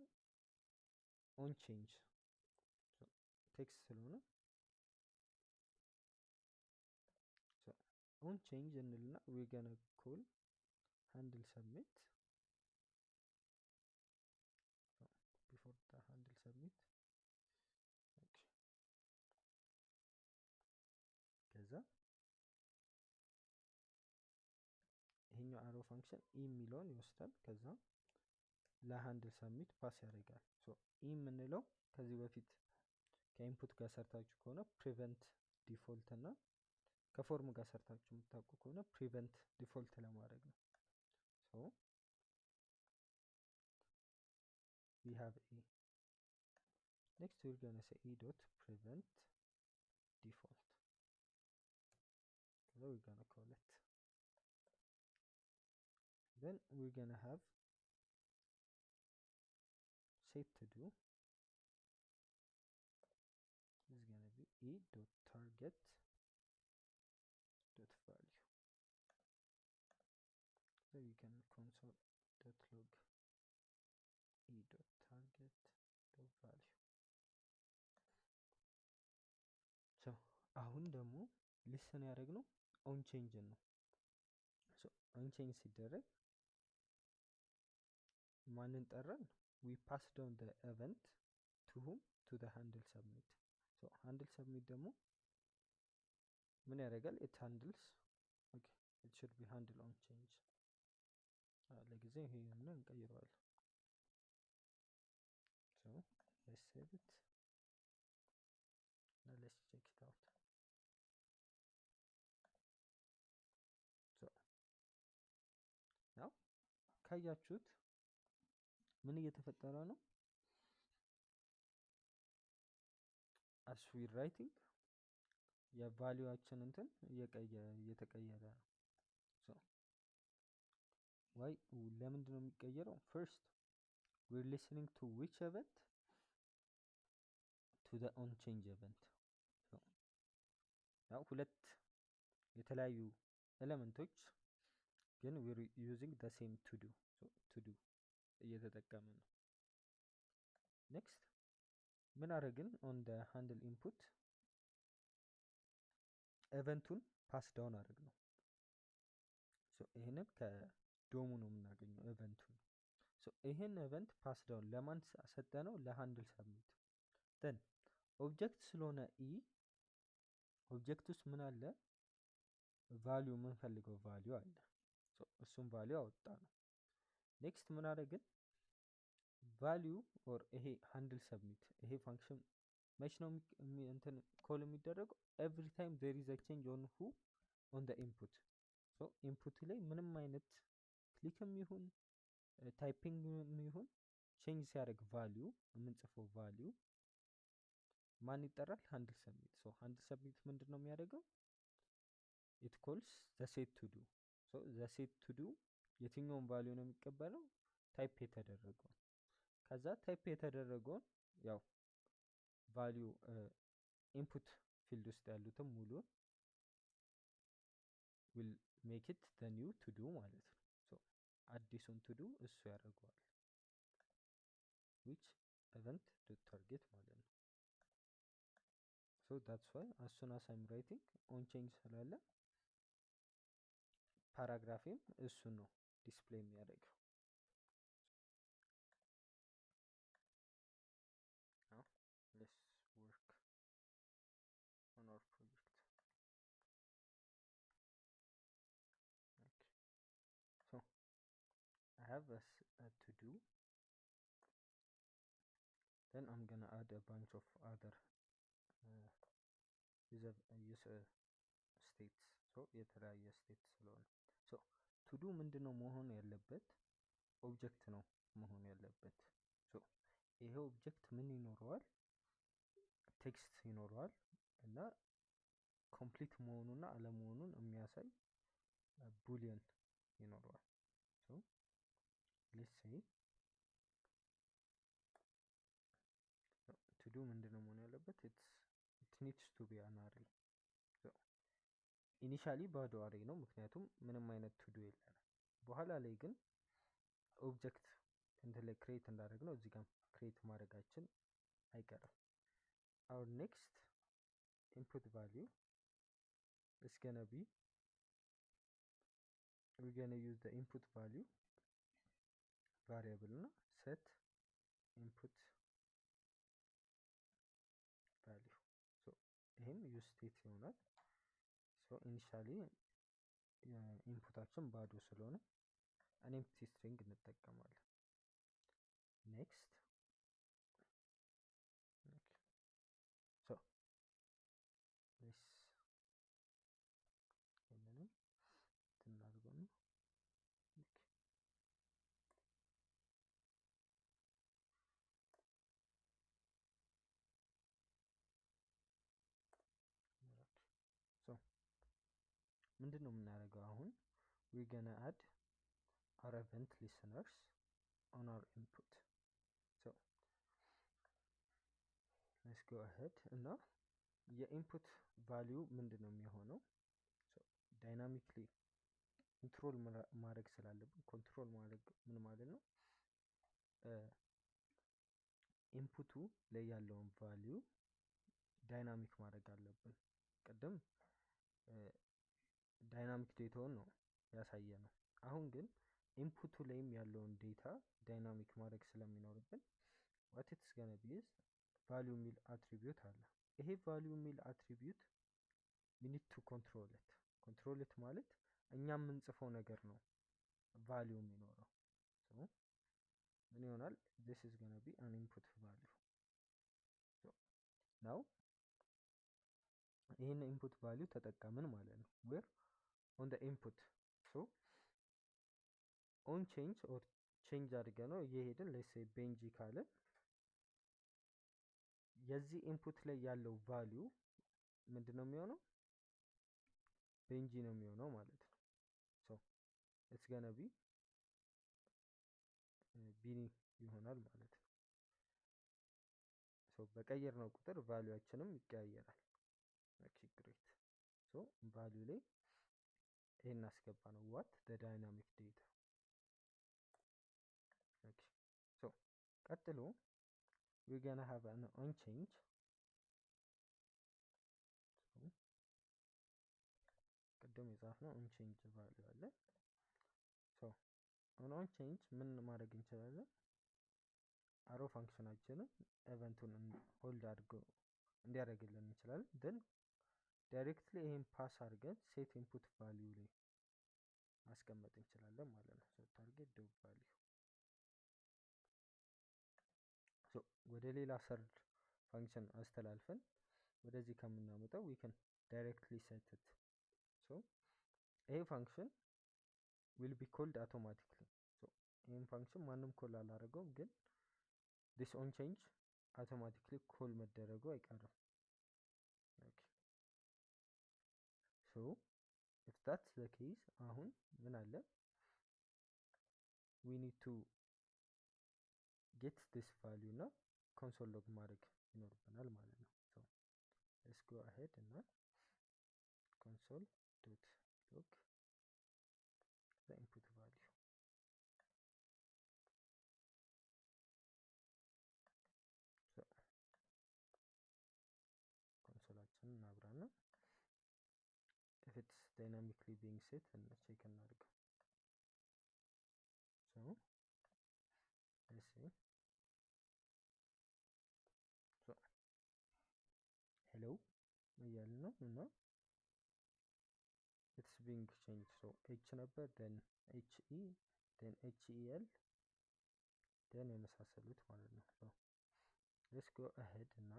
on change ቴክስት ስለሆነ on change እንልና we're gonna call handle submit before the handle submit ከዛ ይሄኛው አሮ ፋንክሽን ኢ የሚለውን ይወስዳል። ከዛ ለሃንድል ሰብሚት ፓስ ያደርጋል። ኢ የምንለው ከዚህ በፊት ከኢንፑት ጋር ሰርታችሁ ከሆነ ፕሪቨንት ዲፎልት እና ከፎርም ጋር ሰርታችሁ የምታውቁ ከሆነ ፕሪቨንት ዲፎልት ለማድረግ ነው። we have e. Next we're gonna say e dot prevent default. So we're gonna call it. Then we're gonna have set to do is gonna be e dot target dot value. So you can console dot log e dot target dot value. So አሁን ደግሞ ሊስን ያደረግነው ኦን ቼንጅ ነው። ኦን ቼንጅ ሲደረግ ማንን ጠራን? we pass down the event to whom? to the handle submit. so handle submit ደግሞ ምን ያደርጋል? it handles okay it should be handle on change ለጊዜው ይሄንን እንቀይረዋለን። so let's save it. now let's check it out. so now ካያችሁት ምን እየተፈጠረ ነው? as we writing የቫልዩአችን እንትን እየተቀየረ ነው። so why ለምንድን ነው የሚቀየረው? first we're listening to which event? to the on change event. so now ሁለት የተለያዩ ኤሌመንቶች ግን we're using the same to do. so to do እየተጠቀምን ነው። next ምን አደረግን? on the handle input ኤቨንቱን ፓስ ዳውን አድርግ ነው። ይሄንን ከዶሙ ነው የምናገኘው ኤቨንቱን። ይሄን ኤቨንት ፓስ ዳውን ለማን ሰጠ ነው? ለሃንድል ሰብሚት። ደን ኦብጀክት ስለሆነ ኢ ኦብጀክት ውስጥ ምን አለ? ቫልዩ የምንፈልገው ቫልዩ አለ። እሱም ቫልዩ አወጣ ነው። ኔክስት ምን አደረግን? ቫልዩ ኦር ይሄ ሃንድል ሰብሚት ይሄ ፋንክሽን መች ነው እንትን ኮል የሚደረገው? ኤቭሪ ታይም ዜር ኢዝ አ ቼንጅ ኦን ሁ ኦን ዘ ኢንፑት። ኢንፑት ላይ ምንም አይነት ክሊክም ይሁን ታይፒንግ ይሁን ቼንጅ ሲያደርግ ቫልዩ የምንጽፈው ቫልዩ ማን ይጠራል? ሃንድል ሰብሚት። ሃንድል ሰብሚት ምንድን ነው የሚያደርገው? ኢት ኮልስ ዘ ሴት ቱ ዱ። ዘ ሴት ቱ ዱ የትኛውን ቫልዩ ነው የሚቀበለው? ታይፕ የተደረገውን። ከዛ ታይፕ የተደረገውን ያው ቫልዩ ኢንፑት ፊልድ ውስጥ ያሉትን ሙሉን ዊል ሜክ ኢት ዘ ኒው ቱ ዱ ማለት ነው። አዲሱን ቱ ዱ እሱ ያደርገዋል። ዊች ኤቨንት ዶት ታርጌት ማለት ነው። that's why as soon as I'm writing on change ስላለ ፓራግራፊም እሱ ነው ዲስፕሌይ የሚያደርገው። now let's work on our project. okay so I have a to do, then I'm gonna add a bunch of other user states. የተለያየ ስቴት ስለሆነ ቱ ዱ ምንድነው መሆን ያለበት? ኦብጀክት ነው መሆን ያለበት። ይሄ ኦብጀክት ምን ይኖረዋል? ቴክስት ይኖረዋል እና ኮምፕሊት መሆኑና አለመሆኑን የሚያሳይ ቡሊየን ይኖረዋል። let's say to do ምንድነው መሆን ያለበት? it needs to be an array. ኢኒሻሊ ባዶ አሬ ነው፣ ምክንያቱም ምንም አይነት ቱ ዱ የለንም። በኋላ ላይ ግን ኦብጀክት እንትን ላይ ክሬት እንዳደረግ ነው እዚህ ጋር ክሬት ማድረጋችን አይቀርም። our next input value is gonna be we're gonna use the input value variable እና set input value. ይሄም use state ይሆናል። ኢኒሻሊ ኢንፑታችን ባዶ ስለሆነ an empty string እንጠቀማለን። ኔክስት ሶ ሌስ ይሄንንም እናድርገው ነው ሶ ምንድን ነው የምናደርገው አሁን we gonna add our event listeners on our input. So let's go ahead እና የኢንፑት ቫልዩ ምንድን ነው የሚሆነው ዳይናሚክሊ ኮንትሮል ማድረግ ስላለብን ኮንትሮል ማድረግ ምን ማለት ነው ኢንፑቱ ላይ ያለውን ቫልዩ ዳይናሚክ ማድረግ አለብን ቅድም ዳይናሚክ ዴታውን ነው ያሳየ ነው አሁን ግን ኢንፑቱ ላይም ያለውን ዴታ ዳይናሚክ ማድረግ ስለሚኖርብን what it's gonna be is value ሚል አትሪቢዩት አለ ይሄ value ሚል አትሪቢዩት we need to control it ማለት እኛ የምንጽፈው ነገር ነው value የሚኖረው so ምን ይሆናል this is gonna be an input value so now ይሄን input value ተጠቀምን ማለት ነው where on the input so on change or change አድርገ ነው እየሄድን let's say ቤንጂ ካለ የዚህ ኢንፑት ላይ ያለው ቫልዩ ምንድነው የሚሆነው ቤንጂ ነው የሚሆነው ማለት ነው so it's gonna be ቢኒ ይሆናል ማለት ነው so በቀየርነው ቁጥር ቫልዩአችንም ይቀያየራል okay great so ቫልዩ ላይ ይሄን አስገባ ነው what the dynamic data okay so ቀጥሎ we're gonna have an on change so ቅድም የጻፍነው on change ቫልዩ አለ so on change ምን ማድረግ እንችላለን አሮ ፋንክሽናችንን ኢቨንቱን ሆልድ አድርጎ እንዲያደርግልን እንችላለን then directly ይሄን ፓስ አድርገን set input value ላይ ማስቀመጥ እንችላለን ማለት ነው so target dot value so ወደ ሌላ ሰርድ ፋንክሽን አስተላልፈን ወደዚህ ከምናመጣው we can directly set it so ይሄ ፋንክሽን will be called automatically so ይሄን ፋንክሽን ማንም ኮል አላደረገውም ግን this on change automatically call መደረጉ አይቀርም okay so if that's the case አሁን ምን አለ we need to get this value እና console log ማድረግ ይኖርብናል ማለት ነው so let's go ahead እና console.log the input value so ኮንሶላችንን እናብራና if it's dynamically being set and check እናድርገው so let's see so hello እያልን ነው እና it's being changed so h ነበር then he then hel then የመሳሰሉት ማለት ነው so let's go ahead እና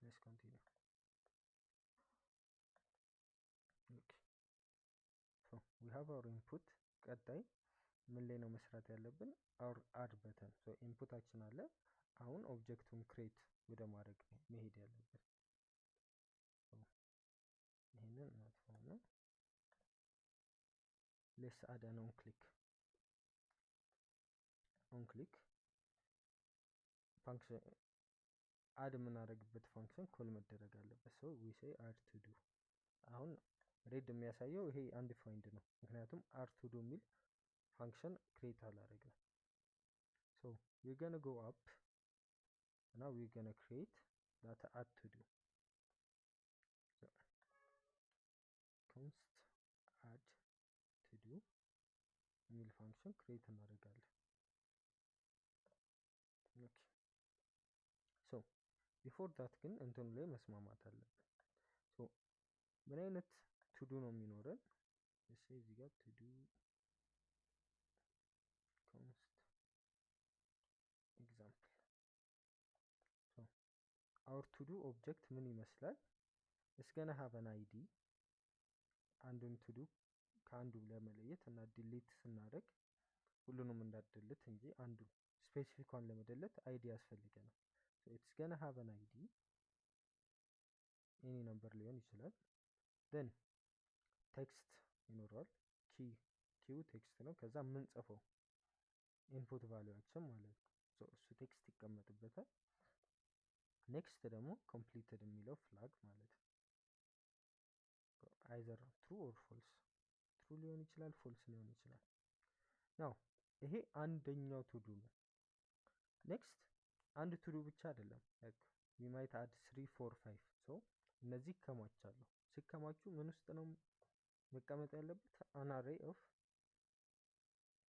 let's continue okay so we have our input ቀጣይ ምን ላይ ነው መስራት ያለብን our add button so ኢንፑታችን አለ አሁን ኦብጀክቱን ክሬት ወደ ማድረግ መሄድ ያለብን ይሄንን እናጥፋውና let's add an on click function add የምናደርግበት ፋንክሽን ኮል መደረግ አለበት so we say add to do አሁን ሬድ የሚያሳየው ይሄ undefined ነው ምክንያቱም add to do የሚል ፋንክሽን ክሬት አላደረግንም so we're gonna go up now we're gonna create that add to do so const add to do የሚል ፋንክሽን ክሬት እናደርጋለን okay so before that ግን እንትኑ ላይ መስማማት አለብን so ምን አይነት to do ነው የሚኖረን እሺ እዚህ ጋር to do our to do object ምን ይመስላል? it's gonna have an id አንዱን to do ከአንዱ ለመለየት እና ዲሊት ስናደርግ ሁሉንም እንዳደልት እንጂ አንዱ ስፔሲፊክ ዋን ለመደለት አይዲ ያስፈልገናል። so it's gonna have an id any number ሊሆን ይችላል። then ቴክስት ይኖረዋል። ኪው ቴክስት ነው። ከዛ የምንጽፈው ኢንፑት ቫልዩአችን ማለት ነው። so እሱ ቴክስት ይቀመጥበታል። ኔክስት ደግሞ ኮምፕሊትድ የሚለው ፍላግ ማለት ነው። አይዘር ትሩ ኦር ፎልስ፣ ትሩ ሊሆን ይችላል፣ ፎልስ ሊሆን ይችላል። ናው ይሄ አንደኛው ቱዱ ነው። ኔክስት አንድ ቱዱ ብቻ አይደለም። like we might add 3 4 5 so እነዚህ ይከማቻሉ። ሲከማቹ ምን ውስጥ ነው መቀመጥ ያለበት? an array of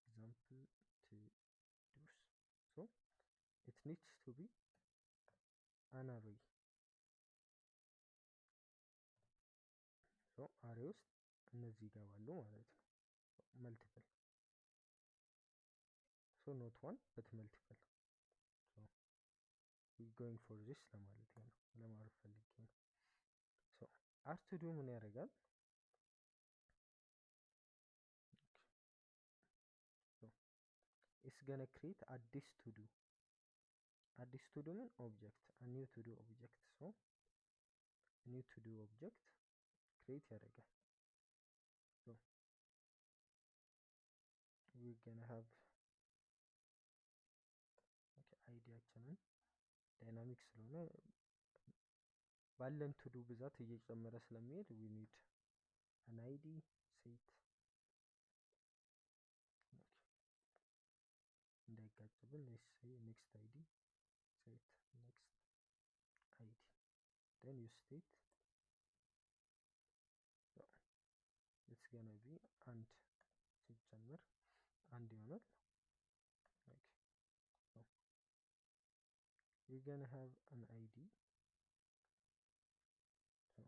example to do's so it needs to be an array so array ውስጥ እነዚህ ይገባሉ ማለት ነው። multiple so not one but multiple so we going for this ለማለት ነው ለማለት ፈልጌ ነው። so r to do ምን ያደርጋል? so it's gonna create addis to do ምን object a new to do object so a new to do object create ያደርጋል። so we're gonna have አይዲያችንን ዳይናሚክ ስለሆነ ባለን ቱ ዱ ብዛት እየጨመረ ስለሚሄድ we need an id set እንዳይጋጭብን let's say next id set next id then you state so it's gonna be and ሲጨመር አንድ ይሆናል። okay so we're gonna have an id so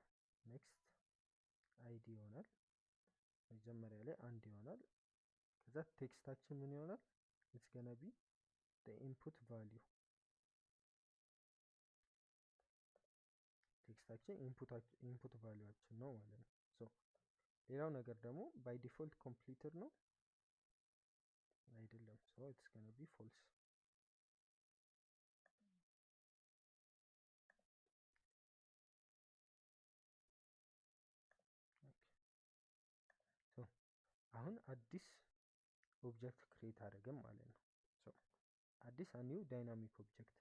next id ይሆናል። መጀመሪያ ላይ አንድ ይሆናል። ከዛ ቴክስታችን ምን ይሆናል? it's gonna be the input value ቴክስታችን ኢንፑት ቫልዩአችን ነው ማለት ነው። so ሌላው ነገር ደግሞ by default completed ነው አይደለም። so it's gonna be false so አሁን አዲስ ኦብጀክት ክሬት አደረግን ማለት ነው። so አዲስ ኒው ዳይናሚክ ኦብጀክት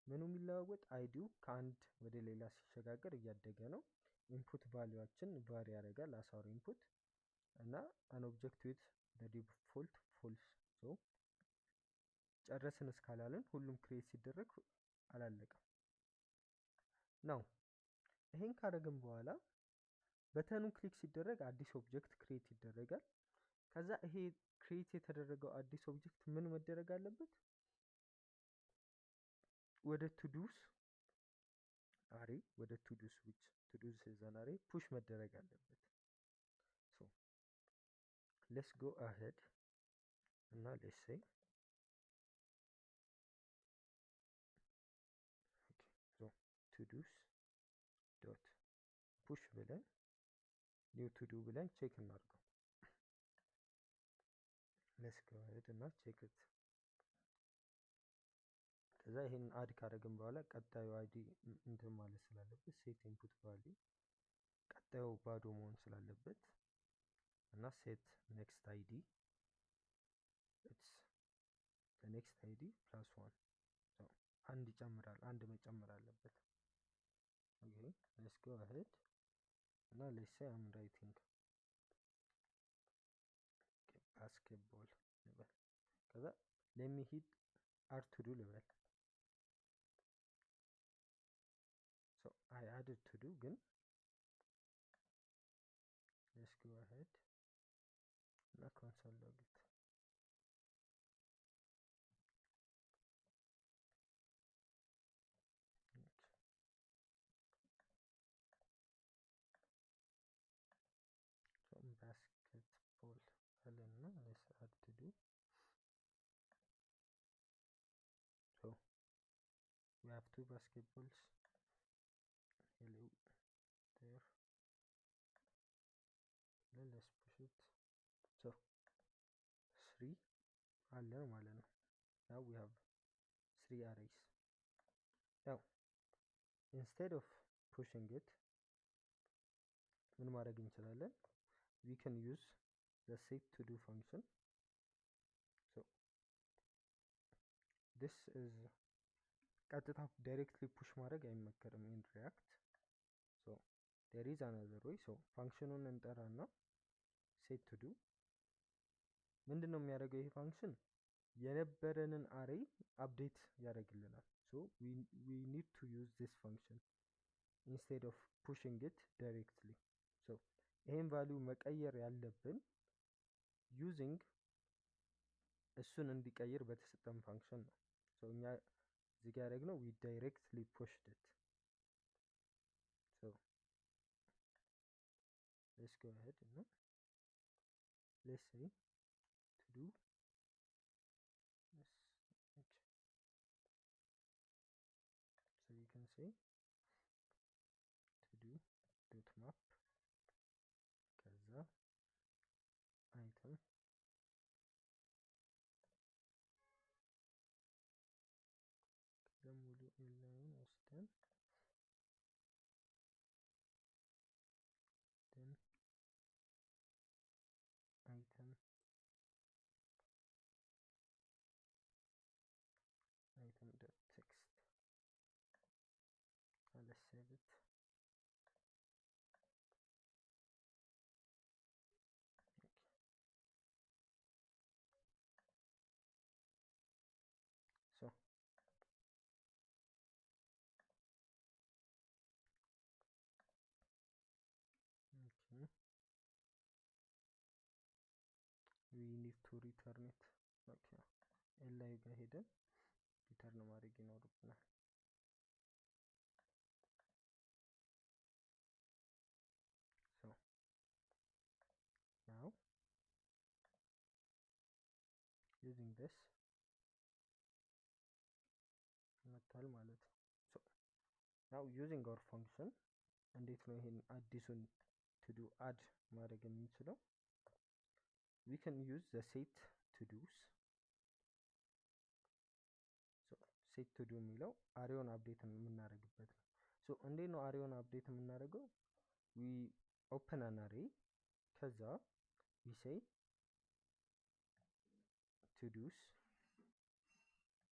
ምኑ የሚለዋወጥ አይዲው ከአንድ ወደ ሌላ ሲሸጋገር እያደገ ነው። ኢንፑት ቫልዩአችን ቫሪ ያደርጋል as our input እና an object with the default false so ጨረስን እስካላለን ሁሉም ክሬት ሲደረግ አላለቀም ነው። ይሄን ካደረግን በኋላ በተኑን ክሊክ ሲደረግ አዲስ ኦብጀክት ክሬት ይደረጋል። ከዛ ይሄ ክሬት የተደረገው አዲስ ኦብጀክት ምን መደረግ አለበት? ወደ ቱዱስ አሬ ወደ ቱዱስ which ቱዱስ is an array ፑሽ መደረግ አለበት። so let's go ahead እና let's say okay so ቱዱስ dot push ብለን new to do ብለን ቼክ እናድርገው። let's go ahead እና check it ከዛ ይሄን አድ ካደረግን በኋላ ቀጣዩ አይዲ እንትን ማለት ስላለበት set input value ቀጣዩ ባዶ መሆን ስላለበት እና set next id it's the next id plus 1 so አንድ ይጨምራል አንድ መጨመር አለበት። okay let's go ahead እና let's say I'm writing basketball ልበል ከዛ let me hit r to do ልበል so I added to do ግን let's go ahead እና console log it so basketball and let's add to do so we have two basketballs አለን ማለት ነው። now we have 3 arrays. now instead of pushing it ምን ማድረግ እንችላለን? we can use the set to do function. so this is ቀጥታ directly push ማድረግ አይመከርም in React. so there is another way. so ፋንክሽኑን እንጠራና set to do ምንድነው የሚያደርገው? ይሄ ፋንክሽን የነበረንን array update ያደርግልናል. so we need to use this function instead of pushing it directly. so ይሄን value መቀየር ያለብን using እሱን እንዲቀይር በተሰጠን ፋንክሽን ነው. so እኛ እዚህ ጋር ያደረግነው we directly pushed it. so let's go ahead and let's say to do this. okay. so you can say to do dot map ከዛ item ሙሉ ኢንላይን ወስደን then item dot text. let's save it. okay. so okay, we need to return it. okay, ላይ ጋር ሄደን ሪተርን ማድረግ ይኖርብናል. so now using this መጥቷል ማለት ነው. so now using our function እንዴት ነው ይሄን አዲሱን to do add ማድረግ የምንችለው? we can use the set to do's. so set to do የሚለው አሬውን አፕዴት የምናደርግበት ነው. so እንዴት ነው አሬውን አፕዴት የምናደርገው? we open an array ከዛ we say to do's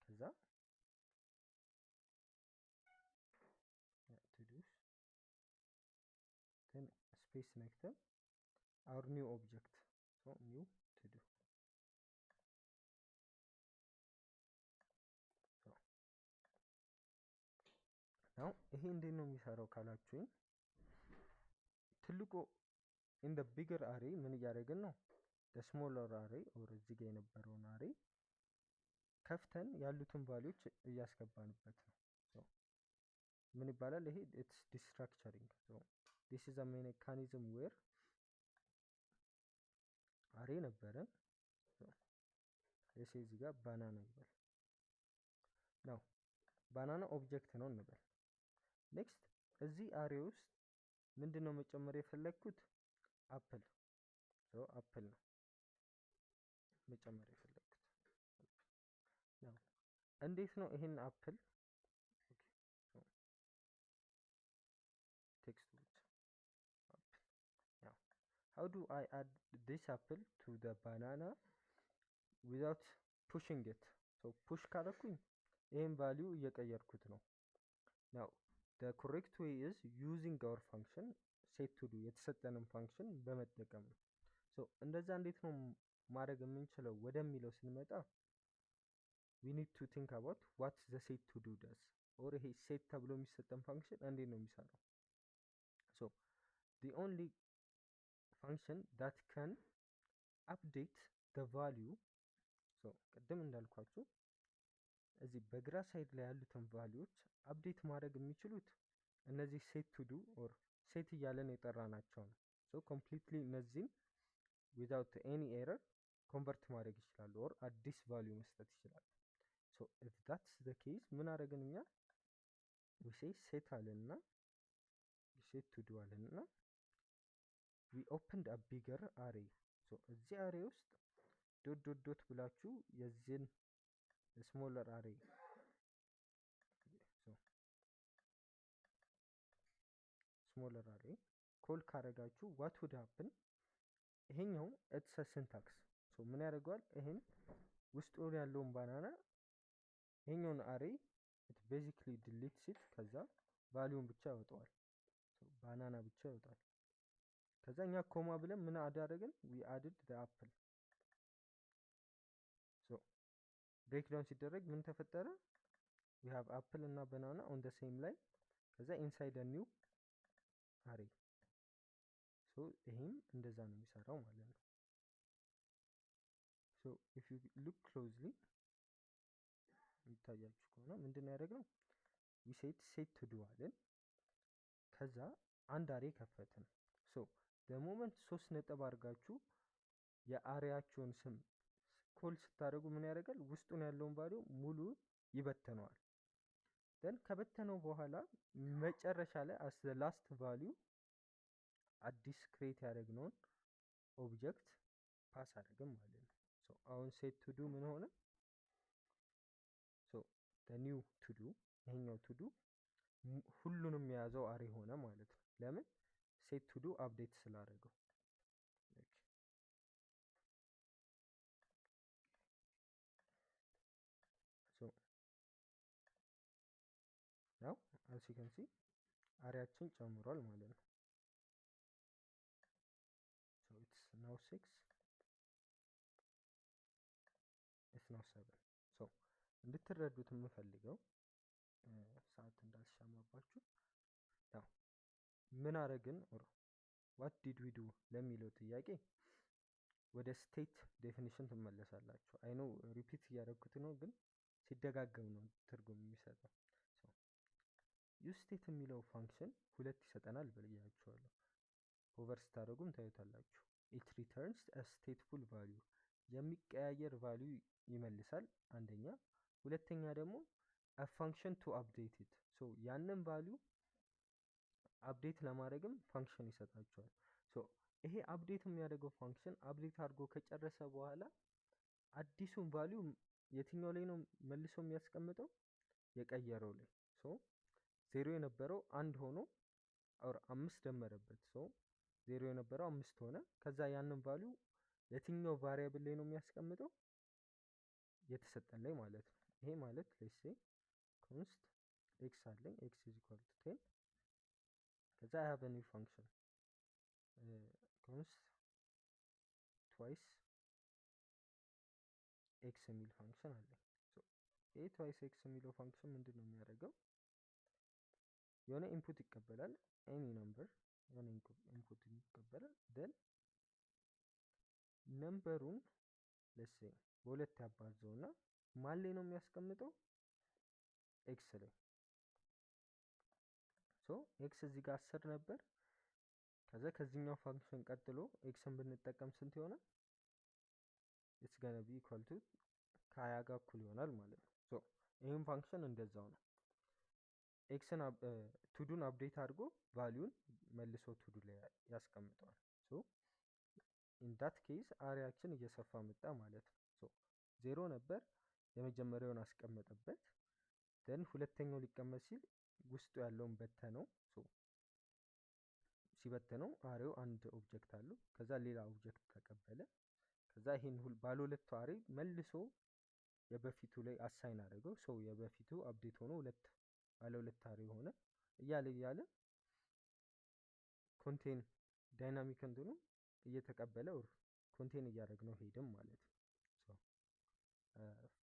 ከዛ to do's then space ነክተን our new object. so new to do. so now ይሄ እንዴት ነው የሚሰራው ካላችሁኝ ትልቁ in the bigger array ምን እያደረግን ነው? the smaller array or እዚህ ጋር የነበረውን array ከፍተን ያሉትን ቫልዩዎች እያስገባንበት ነው. so ምን ይባላል ይሄ? it's destructuring. so this is a mechanism where array ነበረን እዚህ ጋር ባናና ይባል ነው ባናና ኦብጀክት ነው እንበል። ኔክስት እዚህ array ውስጥ ምንድነው መጨመር የፈለኩት? አፕል. so አፕል ነው መጨመር የፈለኩት ነው። እንዴት ነው ይሄን አፕል text with apple? now how do I add this apple to the banana without pushing it? so push ካደረኩኝ ይሄን ቫልዩ እየቀየርኩት ነው። now the correct way is using our function set to do የተሰጠንን ፋንክሽን በመጠቀም ነው። so እንደዛ እንዴት ነው ማድረግ የምንችለው ወደሚለው ስንመጣ we need to think about what the set to do does or ይሄ set ተብሎ የሚሰጠን ፋንክሽን እንዴት ነው የሚሰራው? so the only function that can update the value. so ቅድም እንዳልኳችሁ እዚህ በግራ ሳይድ ላይ ያሉትን ቫልዩዎች አፕዴት ማድረግ የሚችሉት እነዚህ set to do or set እያለን የጠራናቸው ነው። so completely እነዚህን without any error ኮንቨርት ማድረግ ይችላሉ or አዲስ ቫልዩ መስጠት ይችላሉ። so if that's the case ምን አደረግን እኛ? we say set አለንና set to do አለንና we opened a bigger array. so እዚህ array ውስጥ ዶት ዶት ዶት ብላችሁ የዚህን ስሞለር አሬ ስሞለር አሬ ኮል ካረጋችሁ ዋት ውድ ሃፕን ይሄኛው ኢትስ አ ሲንታክስ ምን ያደርገዋል? ይሄን ውስጡ ያለውን ባናና ይሄኛውን አሬ ኢት ቤዚክሊ ዲሊትስ ኢት ከዛ ቫልዩን ብቻ ያወጣዋል። ባናና ብቻ ያወጣል። ከዛ እኛ ኮማ ብለን ምን አደረግን? ዊ አድድ ዘ አፕል ብሬክዳውን ሲደረግ ምን ተፈጠረ? ዊ ሃቭ አፕል እና ባናና ኦን ዘ ሴም ላይን ከዛ ኢንሳይድ አ ኒው አሬ ይሄም እንደዛ ነው የሚሰራው ማለት ነው። if you look closely ይታያችሁ ከሆነ ምንድነው ያደረግነው? we set to do አለን ከዛ አንድ አሬ ከፈትን። the moment 3 ነጥብ አድርጋችሁ የአሬያችሁን ስም ኮል ስታደርጉ ምን ያደርጋል? ውስጡን ያለውን ቫልዩ ሙሉ ይበተነዋል። then ከበተነው በኋላ መጨረሻ ላይ as the last value አዲስ ክሬት ያደረግነውን ኦብጀክት ፓስ አደረግን ማለት ነው። አሁን ሴት ቱ ዱ ምን ሆነ? the new to do ይሄኛው ቱ ዱ ሁሉንም የያዘው አሬ ሆነ ማለት ነው። ለምን? ሴት ቱ ዱ አፕዴት ስላደረገው። now as you can see አሬያችን ጨምሯል ማለት ነው። it's now 6 it's now 7 እንድትረዱት የምፈልገው ሰዓት እንዳልሻማባችሁ ያው ምን አረግን ኦር what did we do ለሚለው ጥያቄ ወደ ስቴት ዴፊኒሽን ትመለሳላችሁ። አይ ኖ ሪፒት እያደረኩት ነው ግን ሲደጋገም ነው ትርጉም የሚሰጠው። ዩዝ ስቴት የሚለው ፋንክሽን ሁለት ይሰጠናል ብያችኋለሁ። ኦቨር ስታደርጉም ታዩታላችሁ። it returns a stateful value የሚቀያየር ቫልዩ ይመልሳል አንደኛ። ሁለተኛ ደግሞ a function to update it ያንን ቫልዩ አፕዴት ለማድረግም ፋንክሽን ይሰጣቸዋል። ይሄ አፕዴት የሚያደርገው ፋንክሽን አፕዴት አድርጎ ከጨረሰ በኋላ አዲሱን ቫልዩ የትኛው ላይ ነው መልሶ የሚያስቀምጠው? የቀየረው ላይ። ዜሮ የነበረው አንድ ሆኖ ኦር 5 ደመረበት። ዜሮ የነበረው 5 ሆነ። ከዛ ያንን ቫልዩ የትኛው ቫሪያብል ላይ ነው የሚያስቀምጠው? የተሰጠን ላይ ማለት ነው። ይሄ ማለት let's say const x አለኝ x is equal to 10 ከዛ I have a new function const twice x የሚል ፋንክሽን አለኝ። ይሄ twice x የሚለው ፋንክሽን ምንድን ነው የሚያደርገው? የሆነ ኢንፑት ይቀበላል any number የሆነ ኢንፑት ይቀበላል then ነምበሩን let's say በሁለት ያባዛውና ማን ላይ ነው የሚያስቀምጠው? ኤክስ ላይ። ኤክስ እዚህ ጋር 10 ነበር። ከዛ ከዚህኛው ፋንክሽን ቀጥሎ ኤክስን ብንጠቀም ስንት ይሆናል? it's gonna be equal to ከ20 ጋር እኩል ይሆናል ማለት ነው። ይሄን ፋንክሽን እንደዛው ነው። ኤክስን ቱዱን አፕዴት አድርጎ ቫልዩን መልሶ ቱዱ ላይ ያስቀምጠዋል። in that case አሬያችን እየሰፋ መጣ ማለት ነው። ዜሮ ነበር የመጀመሪያውን አስቀመጠበት then ሁለተኛው ሊቀመጥ ሲል ውስጡ ያለውን በተነው። ሲበተነው አሬው አንድ ኦብጀክት አለው። ከዛ ሌላ ኦብጀክት ተቀበለ። ከዛ ይሄን ባለ ሁለቱ አሬ መልሶ የበፊቱ ላይ አሳይን አደረገው። የበፊቱ አፕዴት ሆኖ ባለ ሁለት አሬ ሆነ እያለ ኮንቴን ዳይናሚክ እንትኑ እየተቀበለ ኮንቴን እያደረግነው ሄድም ማለት ነው።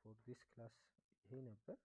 for this class ይሄ ነበር።